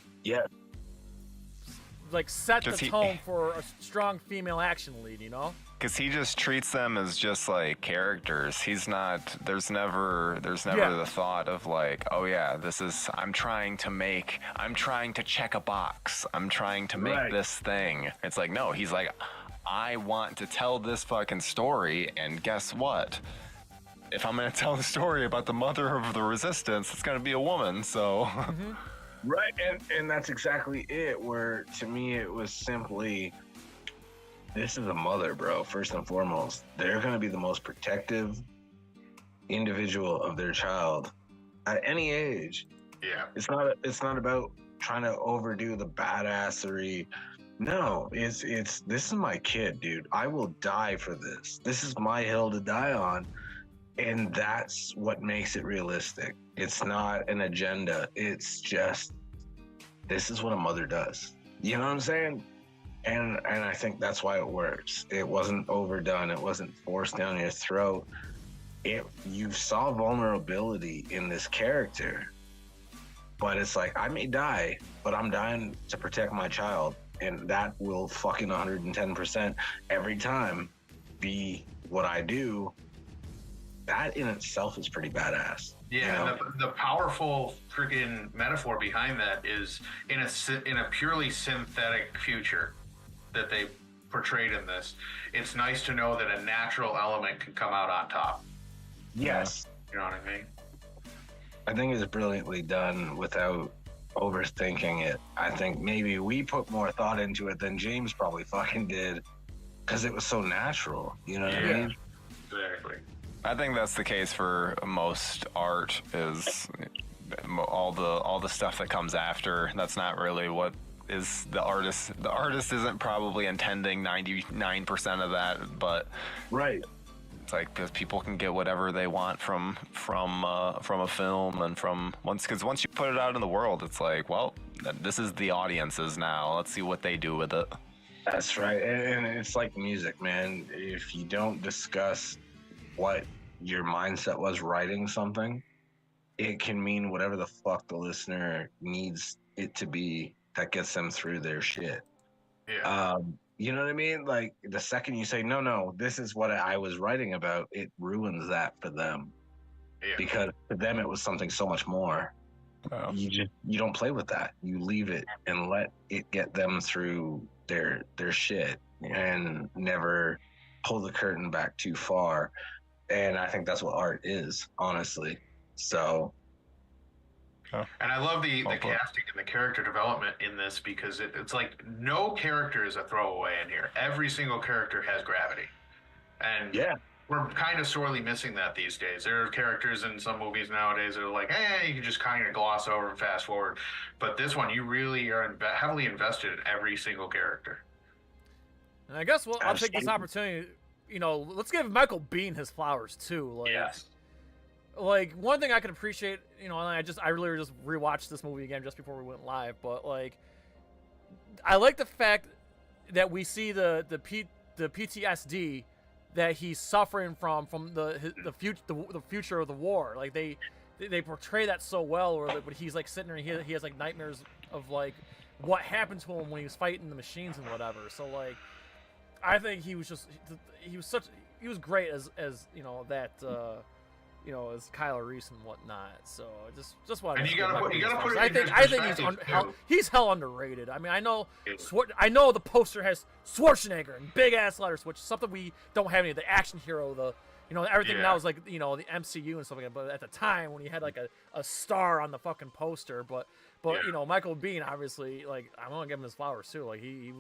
set the tone for a strong female action lead, Because he just treats them as just like characters. He's not. There's never the thought of like, oh yeah, I'm trying to check a box. I'm trying to make this thing. It's like, no, he's like, I want to tell this fucking story, and guess what? If I'm gonna tell the story about the mother of the resistance, it's gonna be a woman. So. Mm-hmm. Right, and that's exactly it, where to me it was simply, this is a mother, bro, first and foremost. They're going to be the most protective individual of their child at any age. Yeah. It's not about trying to overdo the badassery. No, it's this is my kid, dude. I will die for this. This is my hill to die on. And that's what makes it realistic. It's not an agenda. It's just, this is what a mother does. You know what I'm saying? And I think that's why it works. It wasn't overdone. It wasn't forced down your throat. You saw vulnerability in this character, but it's like, I may die, but I'm dying to protect my child. And that will fucking 110% every time be what I do. That in itself is pretty badass. Yeah, the powerful freaking metaphor behind that is in a purely synthetic future that they portrayed in this. It's nice to know that a natural element can come out on top. Yes. You know what I mean? I think it's brilliantly done without overthinking it. I think maybe we put more thought into it than James probably fucking did because it was so natural. You know what I mean? Exactly. I think that's the case for most art, is all the stuff that comes after. That's not really what is the artist. The artist isn't probably intending 99% of that, but It's like because people can get whatever they want from a film and because once you put it out in the world, it's like, well, this is the audience's now. Let's see what they do with it. That's right, and it's like music, man. If you don't discuss what your mindset was writing something, it can mean whatever the fuck the listener needs it to be that gets them through their shit. Yeah. You know what I mean? Like the second you say, no, this is what I was writing about, it ruins that for them. Yeah. Because for them it was something so much more. Oh. You don't play with that. You leave it and let it get them through their shit and never pull the curtain back too far. And I think that's what art is, honestly. So And I love the casting and the character development in this because it's like no character is a throwaway in here. Every single character has gravity. And we're kind of sorely missing that these days. There are characters in some movies nowadays that are like, you can just kind of gloss over and fast forward. But this one, you really are heavily invested in every single character. And I guess I'll take this opportunity, let's give Michael Biehn his flowers too. Like, yes. Like, one thing I could appreciate, and I really just rewatched this movie again just before we went live, but like, I like the fact that we see the PTSD that he's suffering from the future of the war. Like they portray that so well, or like when he's like sitting there and he has like nightmares of like what happened to him when he was fighting the machines and whatever. So like, I think he was great as as Kyle Reese and whatnot. So just wanted. And to you gotta put it. I think he's hell underrated. I mean, I know the poster has Schwarzenegger in big ass letters, which is something we don't have any of the action hero. Everything now is like the MCU and stuff like that. But at the time when he had like a star on the fucking poster, but Michael Biehn obviously, like, I want to give him his flowers too. Like he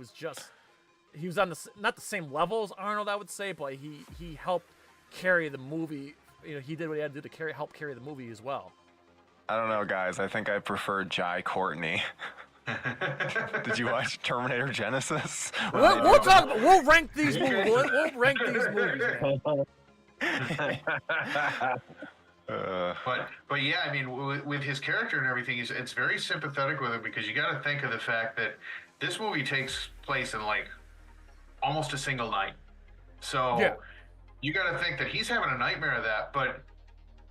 was on not the same level as Arnold, I would say, but he helped carry the movie. He did what he had to do to help carry the movie as well. I don't know, guys. I think I prefer Jai Courtney. Did you watch Terminator Genesis? We'll rank these movies. We'll rank these movies. But yeah, I mean, with his character and everything, it's very sympathetic with him because you got to think of the fact that this movie takes place in like almost a single night. So you got to think that he's having a nightmare of that, but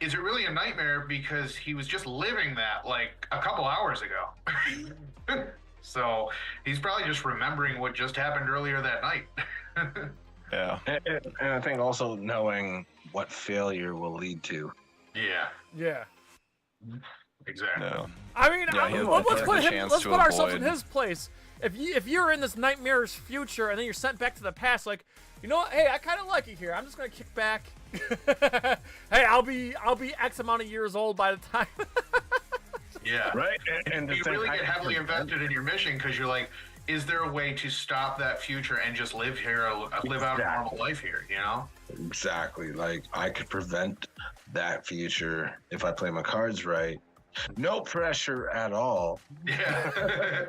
is it really a nightmare because he was just living that like a couple hours ago? So he's probably just remembering what just happened earlier that night. Yeah. And I think also knowing what failure will lead to. Yeah. Exactly. No. I mean, let's put ourselves in his place. If you're in this nightmarish future and then you're sent back to the past, like, you know what? Hey, I kind of like it here. I'm just gonna kick back. Hey, I'll be X amount of years old by the time. Yeah. Right. And you really get heavily invested in your mission because you're like, is there a way to stop that future and just live here, live out a normal life here? Exactly. Like I could prevent that future if I play my cards right. No pressure at all. Yeah.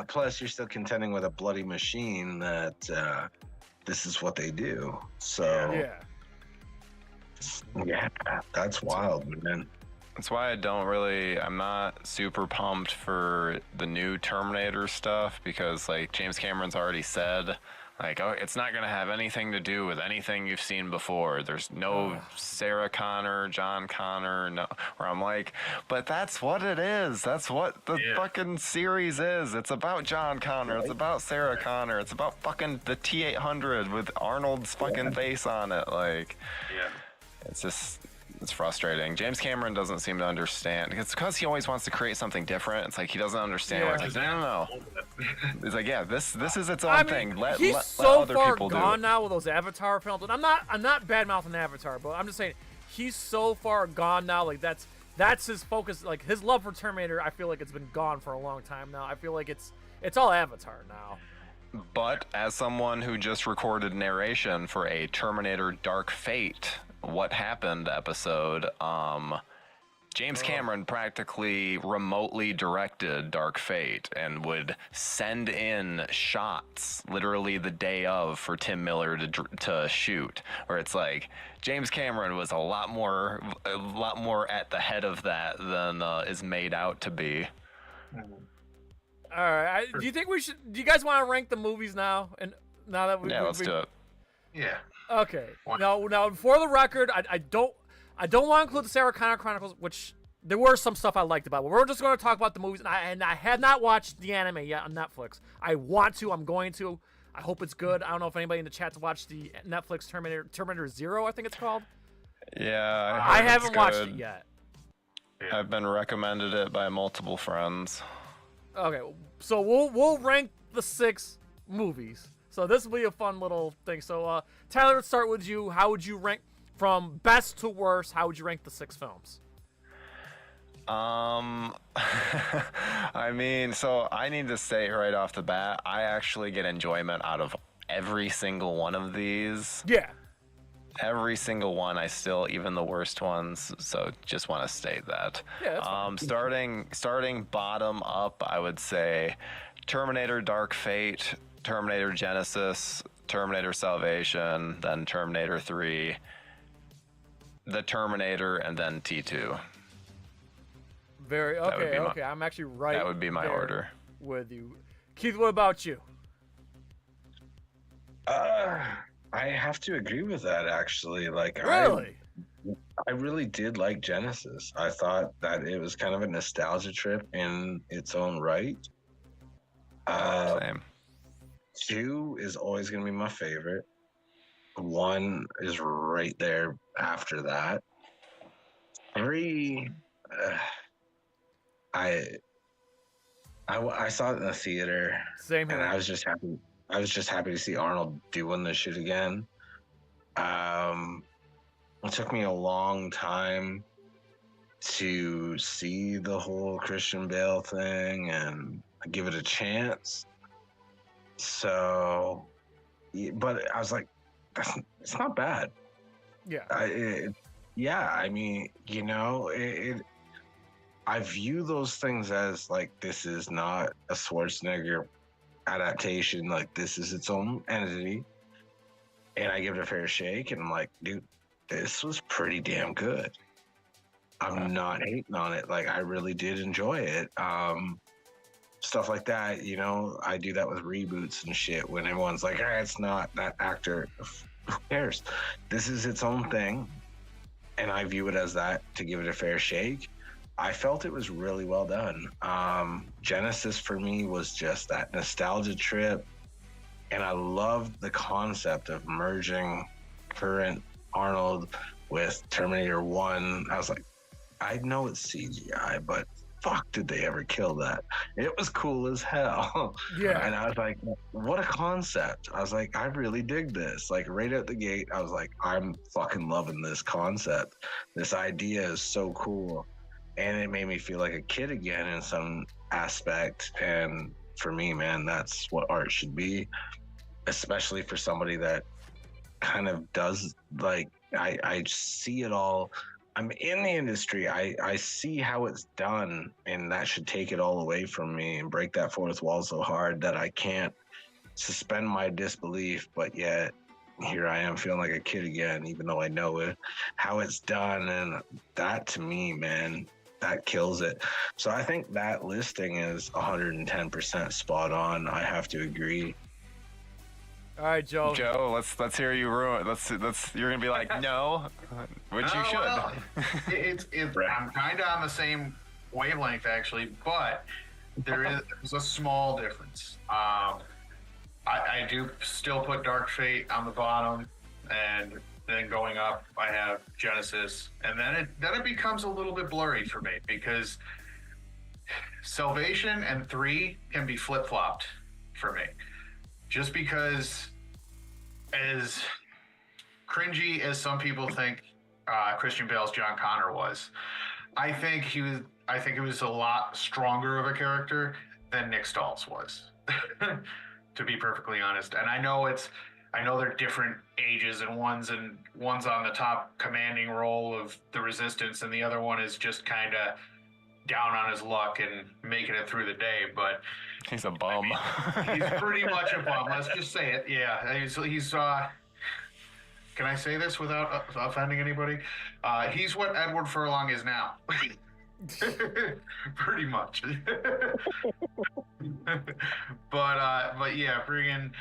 Plus you're still contending with a bloody machine that this is what they do. So yeah, that's wild, man. That's why I'm not super pumped for the new Terminator stuff because like James Cameron's already said, like, it's not going to have anything to do with anything you've seen before. There's no Sarah Connor, John Connor, no. Where I'm like, but that's what it is. That's what the fucking series is. It's about John Connor. It's about Sarah Connor. It's about fucking the T-800 with Arnold's fucking face on it. Like, it's just... It's frustrating. James Cameron doesn't seem to understand. It's because he always wants to create something different. It's like he doesn't understand. Where it's like, no. It's like, this is its own thing. Let other people do it. He's so far gone now with those Avatar films. And I'm not bad-mouthing Avatar, but I'm just saying he's so far gone now. Like that's his focus. Like his love for Terminator, I feel like it's been gone for a long time now. I feel like it's all Avatar now. But as someone who just recorded narration for a Terminator Dark Fate What Happened episode, James Cameron practically remotely directed Dark Fate and would send in shots literally the day of for Tim Miller to shoot, where it's like James Cameron was a lot more at the head of that than is made out to be. All right. Do you think we should? Do you guys want to rank the movies now? And now that let's do it. Yeah. Okay. Now, for the record, I don't want to include the Sarah Connor Chronicles, which there were some stuff I liked about. But we're just going to talk about the movies, and I have not watched the anime yet on Netflix. I want to. I'm going to. I hope it's good. I don't know if anybody in the chat's watched the Netflix Terminator 0, I think it's called. Yeah, I haven't watched it yet. I've been recommended it by multiple friends. Okay, so we'll rank the 6 movies. So this will be a fun little thing. So Tyler, let's start with you. How would you rank from best to worst? How would you rank the 6 films? I mean, so I need to say right off the bat, I actually get enjoyment out of every single one of these. Yeah. Every single one, I still, even the worst ones. So just want to state that. Yeah, that's fine. Starting bottom up, I would say Terminator Dark Fate, Terminator Genesis, Terminator Salvation, then Terminator 3, The Terminator, and then T2. Very okay. Okay, I'm actually right. That would be my order with you, Keith. What about you? I have to agree with that, actually. Like, really? I really did like Genesis. I thought that it was kind of a nostalgia trip in its own right. Same. 2 is always going to be my favorite. 1 is right there after that. 3, I saw it in the theater. Same here. And I was just happy. I was just happy to see Arnold doing this shit again. It took me a long time to see the whole Christian Bale thing and give it a chance. So, but I was like, it's not bad. Yeah. I mean, you know, I view those things as like, this is not a Schwarzenegger adaptation, like this is its own entity, and I give it a fair shake, and I'm like, dude, this was pretty damn good. I'm not hating on it. Like, I really did enjoy it. Stuff like that, you know, I do that with reboots and shit when everyone's like, it's not that actor. Who cares? This is its own thing, and I view it as that to give it a fair shake. I felt it was really well done. Genesis for me was just that nostalgia trip. And I loved the concept of merging current Arnold with Terminator 1. I was like, I know it's CGI, but fuck, did they ever kill that? It was cool as hell. Yeah. And I was like, what a concept. I was like, I really dig this. Like, right out the gate, I was like, I'm fucking loving this concept. This idea is so cool. And it made me feel like a kid again in some aspect. And for me, man, that's what art should be, especially for somebody that kind of does, like, I see it all. I'm in the industry. I see how it's done, and that should take it all away from me and break that fourth wall so hard that I can't suspend my disbelief. But yet, here I am feeling like a kid again, even though I know it, how it's done. And that, to me, man, that kills it. So I think that listing is 110% spot on. I have to agree. All right, Joe. Joe, let's hear you ruin. You're gonna be like, no, which you should. Well, I'm kind of on the same wavelength actually, but there's a small difference. I do still put Dark Fate on the bottom, and then going up, I have Genesis, and then it becomes a little bit blurry for me because Salvation and 3 can be flip-flopped for me. Just because, as cringy as some people think Christian Bale's John Connor was, I think it was a lot stronger of a character than Nick Stahl's was, to be perfectly honest. And I know it's I know they're different ages, and one's on the top commanding role of the Resistance, and the other one is just kind of down on his luck and making it through the day. But he's a bum. He's pretty much a bum. Let's just say it. Yeah, he's can I say this without offending anybody? He's what Edward Furlong is now. Pretty much. but yeah, friggin',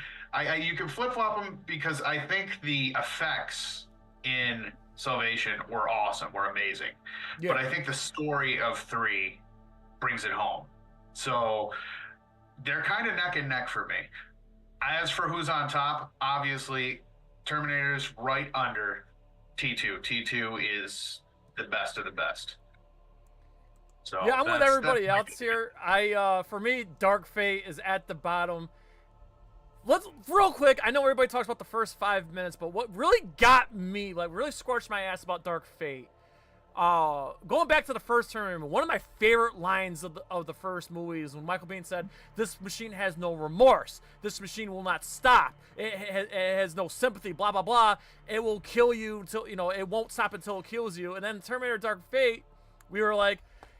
you can flip flop them because I think the effects in Salvation were awesome, were amazing. Yeah. But I think the story of 3 brings it home. So they're kind of neck and neck for me. As for who's on top, obviously Terminator's right under T2. T2 is the best of the best. So yeah, I'm with everybody else here. For me, Dark Fate is at the bottom. Let's real quick. I know everybody talks about the first 5 minutes, but what really got me, like, really scorched my ass about Dark Fate, going back to the first Terminator, one of my favorite lines of the first movie is when Michael Biehn said, "This machine has no remorse. This machine will not stop. It has no sympathy. Blah blah blah. It will kill you until it won't stop until it kills you." And then Terminator Dark Fate, we were like.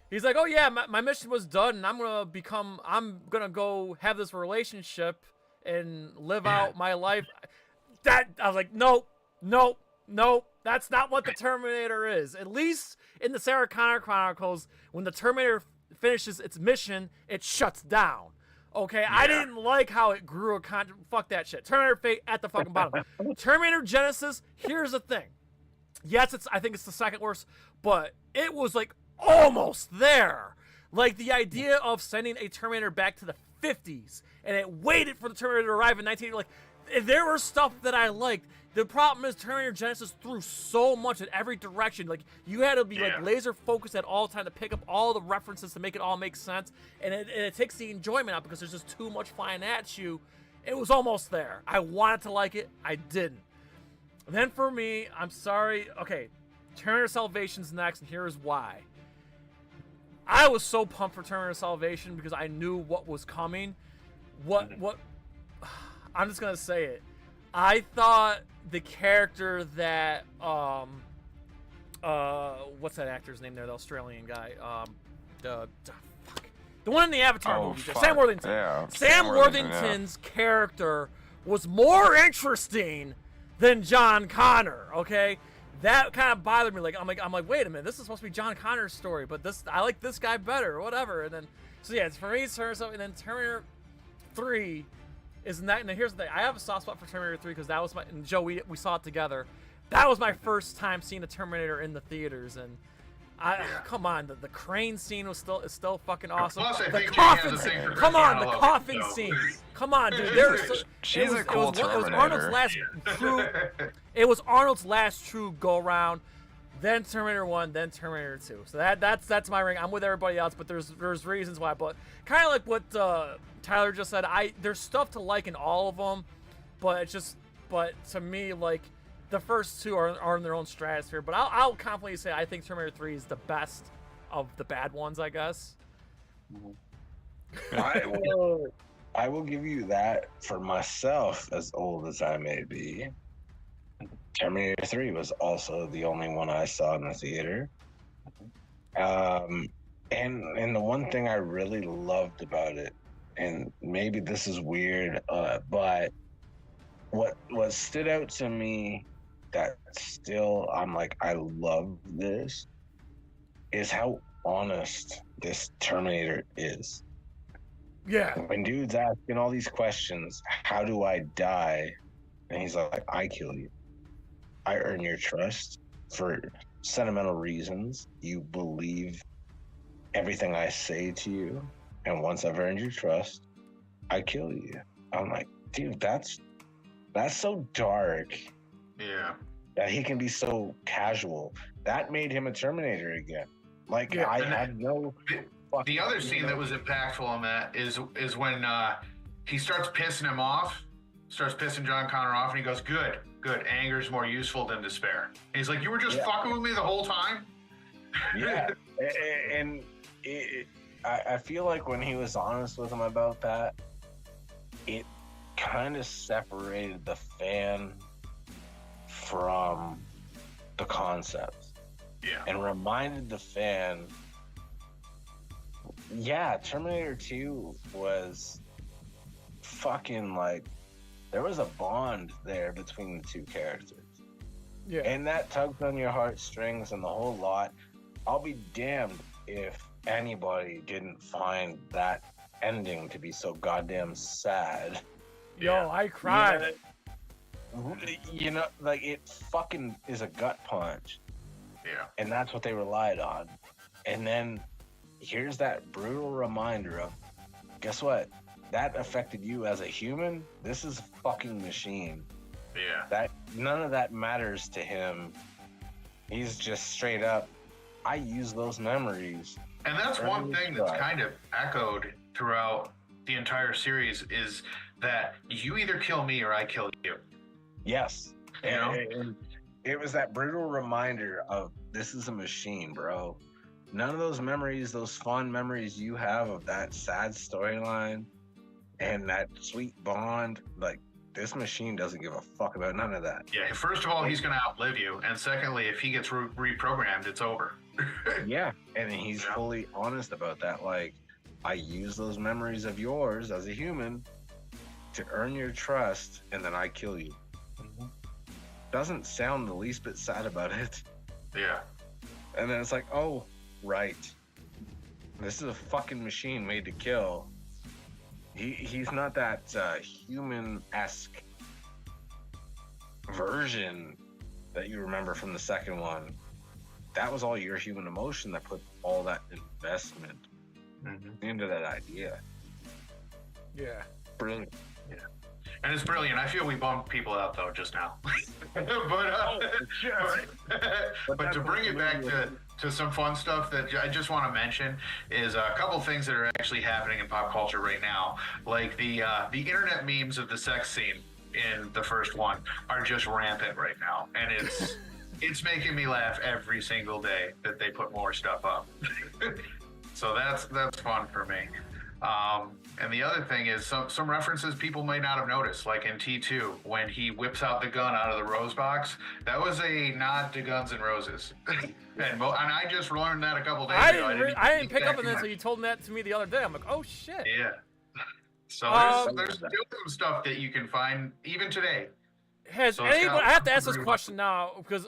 He's like, oh yeah, my mission was done, and I'm gonna go have this relationship and live out my life. I was like, nope, that's not what the Terminator is. At least in the Sarah Connor Chronicles, when the Terminator finishes its mission, it shuts down. Okay, yeah. I didn't like how it grew a fuck that shit. Terminator Fate at the fucking bottom. Terminator Genesis, here's the thing. Yes, I think it's the second worst, but it was like almost there. Like the idea of sending a Terminator back to the 50s and it waited for the Terminator to arrive in 1980. Like, there were stuff that I liked. The problem is Terminator Genesis threw so much in every direction. Like, you had to be like laser focused at all time to pick up all the references to make it all make sense. And it takes the enjoyment out because there's just too much flying at you. It was almost there. I wanted to like it. I didn't. And then for me, I'm sorry. Okay, Terminator Salvation's next, and here's why. I was so pumped for Terminator Salvation because I knew what was coming. What I'm just gonna say it. I thought the character that what's that actor's name there? The Australian guy. The one in the Avatar movie. Sam Worthington. Yeah, Sam Worthington's character was more interesting than John Connor. Okay. That kind of bothered me. I'm like, wait a minute, this is supposed to be John Connor's story, but I like this guy better, or whatever. And then, so yeah, it's for me, Terminator, and then Terminator 3 is that. And here's the thing: I have a soft spot for Terminator 3 because that was and Joe, we saw it together. That was my first time seeing a Terminator in the theaters, and come on, the crane scene is still fucking awesome. Plus, I think coffin scene, come on, the coffin scene, come on, dude. She's a cool Terminator. It was Arnold's last true. It was Arnold's last true go round, then Terminator 1, then Terminator 2. So that's my ring. I'm with everybody else, but there's reasons why. But kind of like what Tyler just said, there's stuff to like in all of them, but to me, like, the first two are in their own stratosphere. But I'll confidently say I think Terminator 3 is the best of the bad ones, I guess. I will give you that. For myself, as old as I may be, Terminator 3 was also the only one I saw in the theater. And the one thing I really loved about it, and maybe this is weird, but what stood out to me that still I'm like, I love this, is how honest this Terminator is. Yeah. When dude's asking all these questions, how do I die? And he's like, I kill you. I earn your trust for sentimental reasons. You believe everything I say to you. And once I've earned your trust, I kill you. I'm like, dude, that's so dark. Yeah. That he can be so casual. That made him a Terminator again. Like, I had no... The other scene that was impactful on that is when he starts pissing him off, starts pissing John Connor off, and he goes, good. Anger is more useful than despair. And he's like, you were just fucking with me the whole time? Yeah. And I feel like when he was honest with him about that, kind of separated the fan from the concept. Yeah. And reminded the fan, yeah, Terminator 2 was fucking like, there was a bond there between the two characters. Yeah. And that tugged on your heartstrings and the whole lot. I'll be damned if anybody didn't find that ending to be so goddamn sad. Yo, I cried. You know, like, it fucking is a gut punch. Yeah. And that's what they relied on. And then here's that brutal reminder of, guess what? That affected you as a human. This is a fucking machine. Yeah. That none of that matters to him. He's just straight up, I use those memories. And that's one thing that's kind of echoed throughout the entire series is that you either kill me or I kill you. Yes. You know? And it was that brutal reminder of, this is a machine, bro. None of those memories, those fond memories you have of that sad storyline and that sweet bond, like, this machine doesn't give a fuck about none of that. Yeah, first of all, he's going to outlive you. And secondly, if he gets reprogrammed, it's over. Yeah, and he's fully honest about that. Like, I use those memories of yours as a human to earn your trust, and then I kill you. Doesn't sound the least bit sad about it. Yeah. And then it's like, oh, right. This is a fucking machine made to kill. He's not that human-esque version that you remember from the second one. That was all your human emotion that put all that investment into that idea. Yeah. Brilliant. Yeah. And it's brilliant. I feel we bummed people out, though, just now. but to bring it back to some fun stuff that I just want to mention is a couple things that are actually happening in pop culture right now. Like the internet memes of the sex scene in the first one are just rampant right now. And it's making me laugh every single day that they put more stuff up. So that's fun for me. And the other thing is some references people might not have noticed, like in T2, when he whips out the gun out of the rose box, that was a nod to Guns N' Roses. and I just learned that a couple days ago. I didn't pick up on that until you told that to me the other day. I'm like, oh shit. Yeah. So there's still some stuff that you can find even today. Has anybody? I have to ask this question now because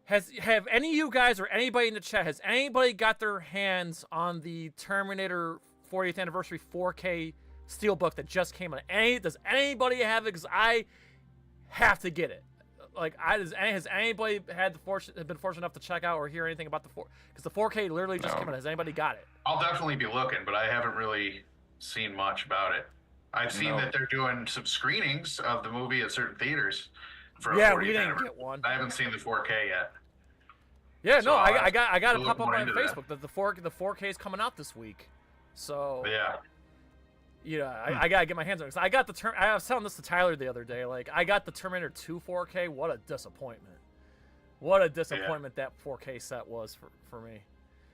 have any of you guys or anybody in the chat, has anybody got their hands on the Terminator 40th anniversary 4K steelbook that just came out? Does anybody have it? Because I have to get it. Like, has anybody been fortunate enough to check out or hear anything about the 4? Because the 4K literally just came out. Has anybody got it? I'll definitely be looking, but I haven't really seen much about it. I've seen that they're doing some screenings of the movie at certain theaters. For yeah, we didn't get one. I haven't seen the 4K yet. Yeah, so no, I got it pop up on Facebook that the 4K is coming out this week. So yeah, I gotta get my hands on it. I got I was telling this to Tyler the other day. Like, I got the Terminator 2 4K. What a disappointment! What a disappointment that 4K set was for me.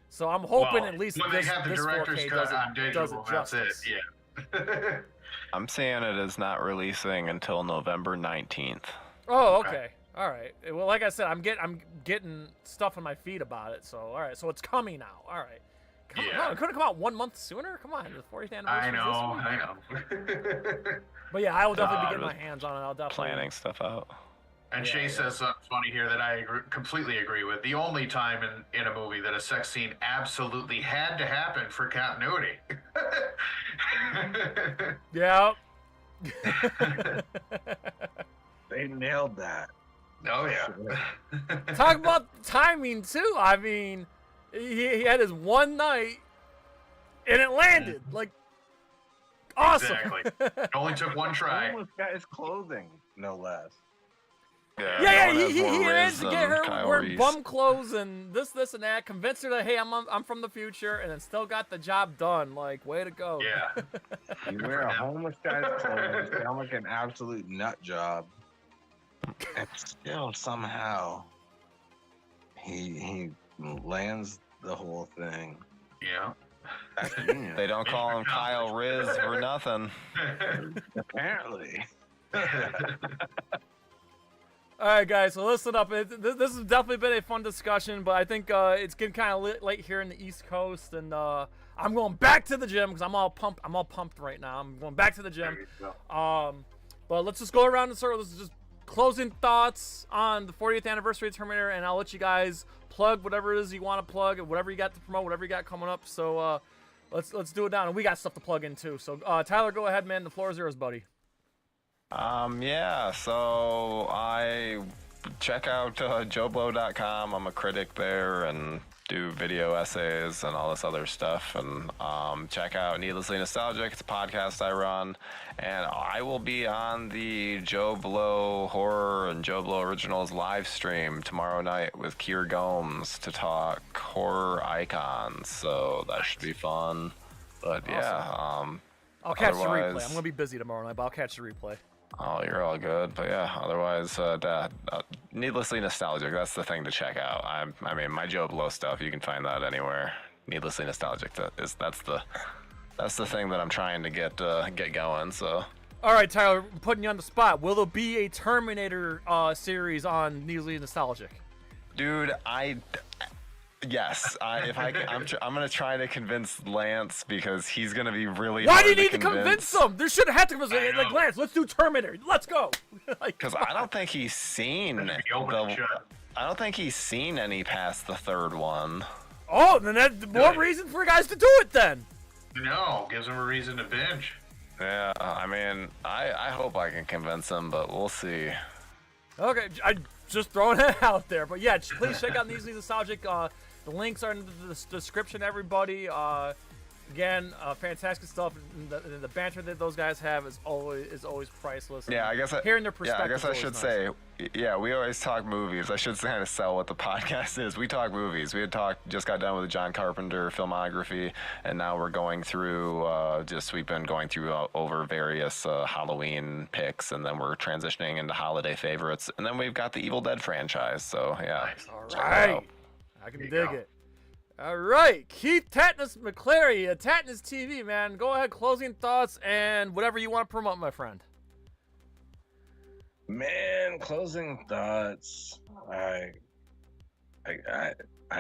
So I'm hoping at least this 4K does it justice. Yeah. I'm saying it is not releasing until November 19th. Oh, okay. All right. Well, like I said, I'm getting stuff on my feed about it. So all right. So it's coming out. All right. Come on. It could have come out 1 month sooner. Come on, the 40th anniversary. I know. But yeah, I will definitely be getting my hands on it. I'll definitely planning stuff out. And Shay says something funny here that I completely agree with. The only time in a movie that a sex scene absolutely had to happen for continuity. Yeah. They nailed that. Oh, yeah. Talk about timing, too. I mean, he had his one night, and it landed. Like, awesome. Exactly. It only took one try. He almost got his clothing, no less. Yeah, he managed to get her wearing bum clothes and this and that, convinced her that, hey, I'm from the future, and then still got the job done. Like, way to go. Yeah. You wear a homeless guy's clothes, sound like an absolute nut job, and still somehow he lands the whole thing. Yeah. They don't call him Kyle Riz for nothing. Apparently. All right, guys, so listen up. This has definitely been a fun discussion, but I think it's getting kind of late here in the East Coast, and I'm going back to the gym because I'm all pumped. I'm all pumped right now. I'm going back to the gym. But let's just go around in circles. Let's just closing thoughts on the 40th anniversary of Terminator, and I'll let you guys plug whatever it is you want to plug, and whatever you got to promote, whatever you got coming up. So let's do it now, and we got stuff to plug in too. So Tyler, go ahead, man. The floor is yours, buddy. Yeah, so I check out joeblow.com. I'm a critic there and do video essays and all this other stuff. And check out Needlessly Nostalgic. It's a podcast I run. And I will be on the Joe Blow Horror and Joe Blow Originals live stream tomorrow night with Keir Gomes to talk horror icons. So that should be fun. But yeah, I'll catch the replay. I'm going to be busy tomorrow night, but I'll catch the replay. Oh, you're all good. But yeah, otherwise, Needlessly Nostalgic, that's the thing to check out. I mean, my Joe Blow stuff, you can find that anywhere. Needlessly Nostalgic, that's the thing that I'm trying to get going, so. All right, Tyler, I'm putting you on the spot. Will there be a Terminator series on Needlessly Nostalgic? Dude, yes. I'm gonna try to convince Lance because he's gonna be really. Why do you need to convince him? There shouldn't have to convince him. Like, Lance, let's do Terminator. Let's go. Because I don't think he's seen. I don't think he's seen any past the third one. Oh, then that's more reason for guys to do it then. No, gives him a reason to binge. Yeah, I mean, I hope I can convince him, but we'll see. Okay, I just throwing it out there, but yeah, please check out Needlessly Nostalgic. The links are in the description, everybody. Again, fantastic stuff. The banter that those guys have is always priceless. Yeah, I guess hearing their perspective. Yeah, I guess I should say, yeah, we always talk movies. I should kind of sell what the podcast is. We talk movies. We just got done with the John Carpenter filmography, and now we're going through. We've been going through over various Halloween picks, and then we're transitioning into holiday favorites, and then we've got the Evil Dead franchise. So yeah, all right. I can dig it. All right, Keith TATTNESS McCleary, TATTNESS TV, man. Go ahead, closing thoughts and whatever you want to promote, my friend. Man, closing thoughts. I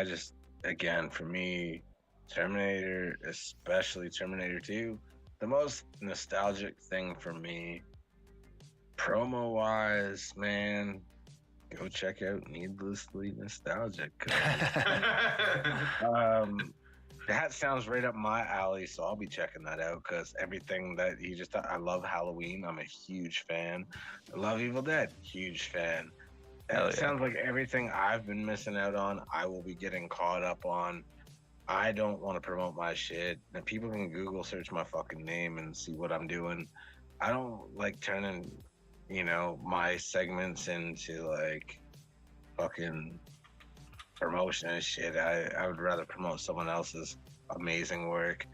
just, again, for me, Terminator, especially Terminator 2, the most nostalgic thing for me, promo-wise, man. Go check out Needlessly Nostalgic. That sounds right up my alley, so I'll be checking that out because everything that you just I love Halloween. I'm a huge fan. I love Evil Dead. Huge fan. That sounds like everything I've been missing out on, I will be getting caught up on. I don't want to promote my shit. And people can Google search my fucking name and see what I'm doing. I don't like turning my segments into like fucking promotion and shit. I would rather promote someone else's amazing work.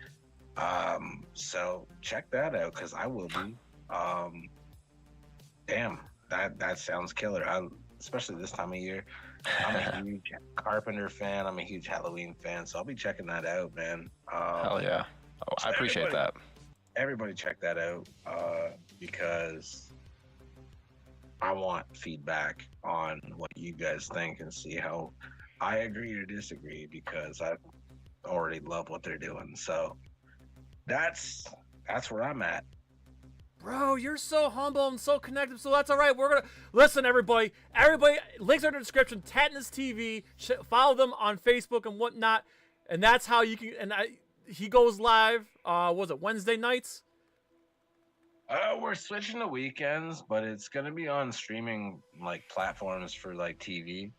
So check that out because I will be. Damn, that sounds killer. Especially this time of year. I'm a huge Carpenter fan. I'm a huge Halloween fan, so I'll be checking that out, man. Hell yeah. Oh, I appreciate that. Everybody check that out because I want feedback on what you guys think and see how I agree or disagree because I already love what they're doing. So that's where I'm at. Bro, you're so humble and so connected, so that's all right. We're going to listen, everybody. Links are in the description. TATTNESS TV. Follow them on Facebook and whatnot. And that's how you can. And he goes live. Was it Wednesday nights? We're switching to weekends, but it's gonna be on streaming like platforms for like TV.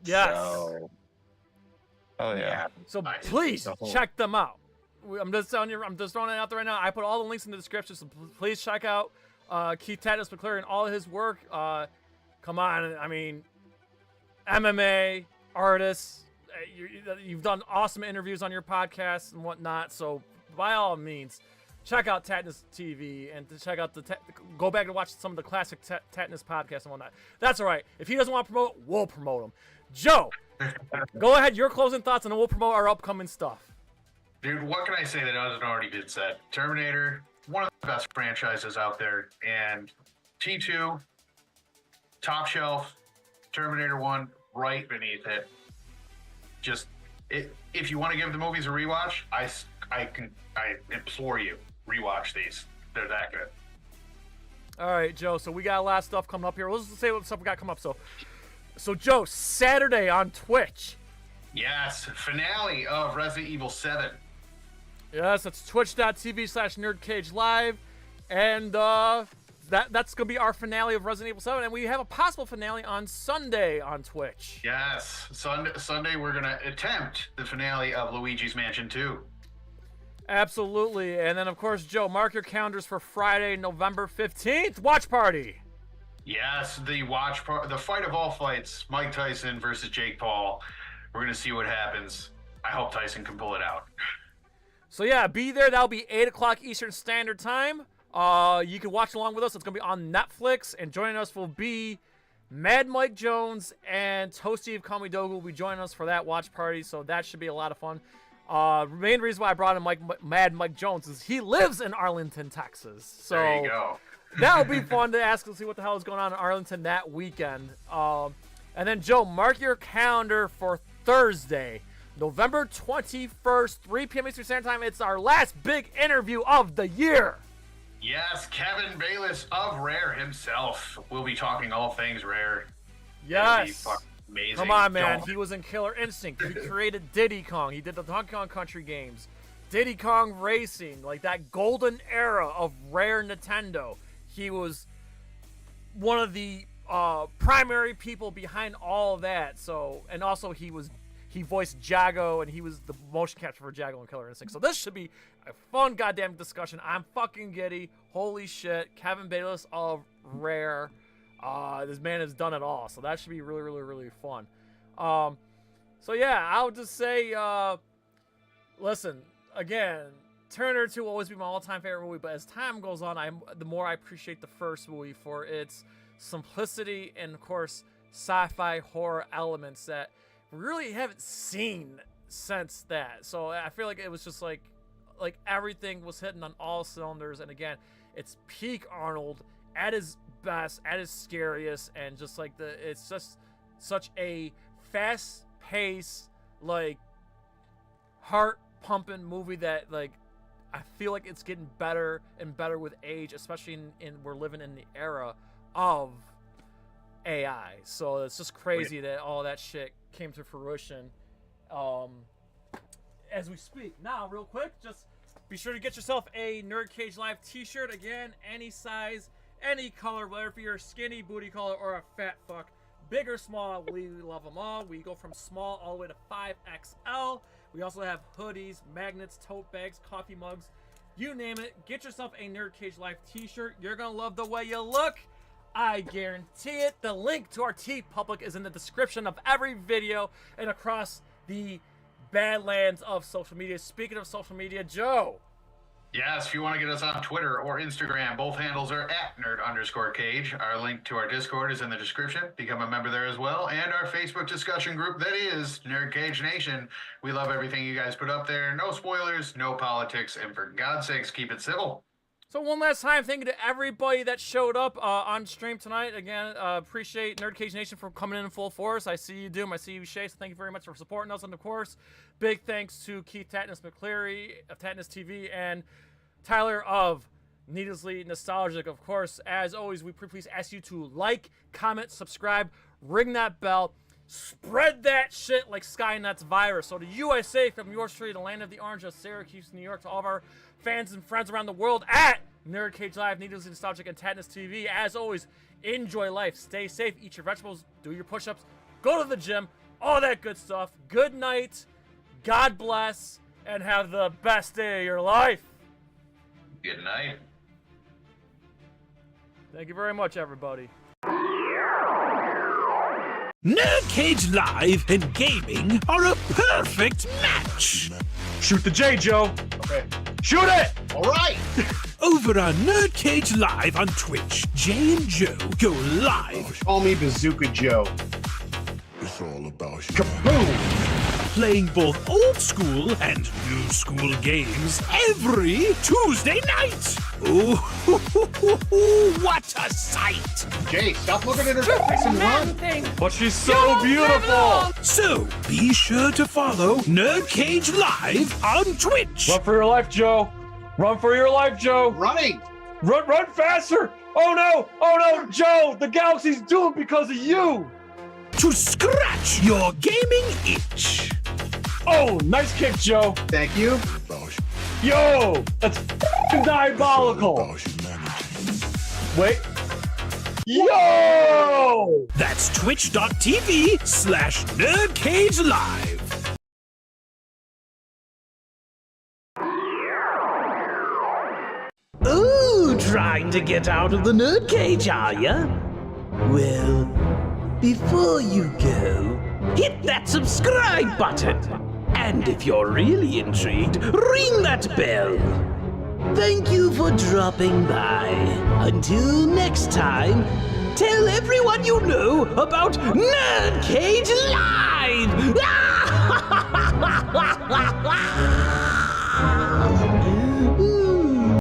Yes. So, oh yeah. So please check them out. I'm just telling you. I'm just throwing it out there right now. I put all the links in the description, so please check out Keith TATTNESS McCleary and all his work. Come on, I mean, MMA artists. You've done awesome interviews on your podcast and whatnot. So by all means, check out TATTNESS TV and to check out go back and watch some of the classic TATTNESS podcasts and whatnot. That's all right. If he doesn't want to promote, we'll promote him. Joe, go ahead. Your closing thoughts, and then we'll promote our upcoming stuff. Dude, what can I say that hasn't already been said? Terminator, one of the best franchises out there, and T2, top shelf, Terminator 1, right beneath it. Just, if you want to give the movies a rewatch, I implore you, rewatch these. They're that good. All right, Joe. So we got a lot of stuff coming up here. Let's just say what stuff we got coming up. So Joe, Saturday on Twitch. Yes, finale of Resident Evil 7. Yes, it's twitch.tv/NerdCage Live, and that's gonna be our finale of Resident Evil 7, and we have a possible finale on Sunday on Twitch. Yes, Sunday we're gonna attempt the finale of Luigi's Mansion 2. Absolutely, and then of course, Joe, mark your calendars for Friday, November 15th, watch party. Yes, the fight of all fights, Mike Tyson versus Jake Paul. We're gonna see what happens. I hope Tyson can pull it out. So yeah, be there. That'll be 8 o'clock Eastern Standard Time. You can watch along with us. It's going to be on Netflix. And joining us will be Mad Mike Jones and Toasty of Kami Dogu will be joining us for that watch party. So that should be a lot of fun. Main reason why I brought in Mad Mike Jones is he lives in Arlington, Texas. So there you go. That'll be fun to ask and see what the hell is going on in Arlington that weekend. And then, Joe, mark your calendar for Thursday, November 21st, 3 p.m. Eastern Standard Time. It's our last big interview of the year. Yes, Kevin Bayless of Rare himself. We'll be talking all things Rare. Yes. Amazing. Come on, man. He was in Killer Instinct. He created Diddy Kong. He did the Donkey Kong Country games. Diddy Kong Racing, like that golden era of Rare Nintendo. He was one of the primary people behind all of that. So, and also he voiced Jago, and he was the motion capture for Jago and Killer Instinct. So this should be a fun goddamn discussion. I'm fucking giddy. Holy shit. Kevin Bayless of Rare. This man has done it all. So that should be really, really, really fun. So yeah, I'll just say, listen, again, Terminator 2 will always be my all-time favorite movie, but as time goes on, the more I appreciate the first movie for its simplicity and, of course, sci-fi horror elements that we really haven't seen since that. So I feel like it was just like everything was hitting on all cylinders, and again, it's peak Arnold at his best, at his scariest, and just like it's just such a fast-paced, like heart-pumping movie that like I feel like it's getting better and better with age, especially in we're living in the era of AI. So it's just crazy that all that shit came to fruition as we speak. Now, real quick, just be sure to get yourself a NerdCage Live t-shirt. Again, any size, any color, whether if you're a skinny booty color or a fat fuck, big or small, we love them all. We go from small all the way to 5XL. We also have hoodies, magnets, tote bags, coffee mugs, you name it. Get yourself a NerdCage Live t-shirt. You're gonna love the way you look. I guarantee it. The link to our TeePublic is in the description of every video and across the badlands of social media. Speaking of social media, Joe. Yes, if you want to get us on Twitter or Instagram, both handles are @nerd_cage. Our link to our Discord is in the description. Become a member there as well. And our Facebook discussion group that is NerdCage Nation. We love everything you guys put up there. No spoilers, no politics, and for God's sakes, keep it civil. So one last time, thank you to everybody that showed up on stream tonight. Again, appreciate NerdCage Nation for coming in full force. I see you, Doom. I see you, Shay. So thank you very much for supporting us. And of course, big thanks to Keith TATTNESS McCleary of TATTNESS TV and Tyler of Needlessly Nostalgic. Of course, as always, we please ask you to like, comment, subscribe, ring that bell, spread that shit like Skynet's virus. So to USA, from yours truly, the land of the orange of Syracuse, New York, to all of our fans and friends around the world at NerdCage Live, Needlessly Nostalgic, and TATTNESS TV. As always, enjoy life, stay safe, eat your vegetables, do your push-ups, go to the gym, all that good stuff. Good night, God bless, and have the best day of your life. Good night. Thank you very much, everybody. NerdCage Live and gaming are a perfect match. Shoot the J, Joe. Okay. Shoot it! All right. Over on NerdCage Live on Twitch, Jay and Joe go live. Call me Bazooka Joe. It's all about you. Kaboom! playing both old school and new school games every Tuesday night. Ooh, what a sight! Jay, stop looking at her face and run. But she's so beautiful. So be sure to follow NerdCage Live on Twitch. Run for your life, Joe. Run for your life, Joe. Running. Run faster. Oh no, Joe, the galaxy's doomed because of you. To scratch your gaming itch. Oh, nice kick, Joe. Thank you. Yo, that's diabolical. Wait. Yo! That's twitch.tv/NerdCage Live. Ooh, trying to get out of the nerd cage, are ya? Well, before you go, hit that subscribe button. And if you're really intrigued, ring that bell. Thank you for dropping by. Until next time, tell everyone you know about NerdCage Live!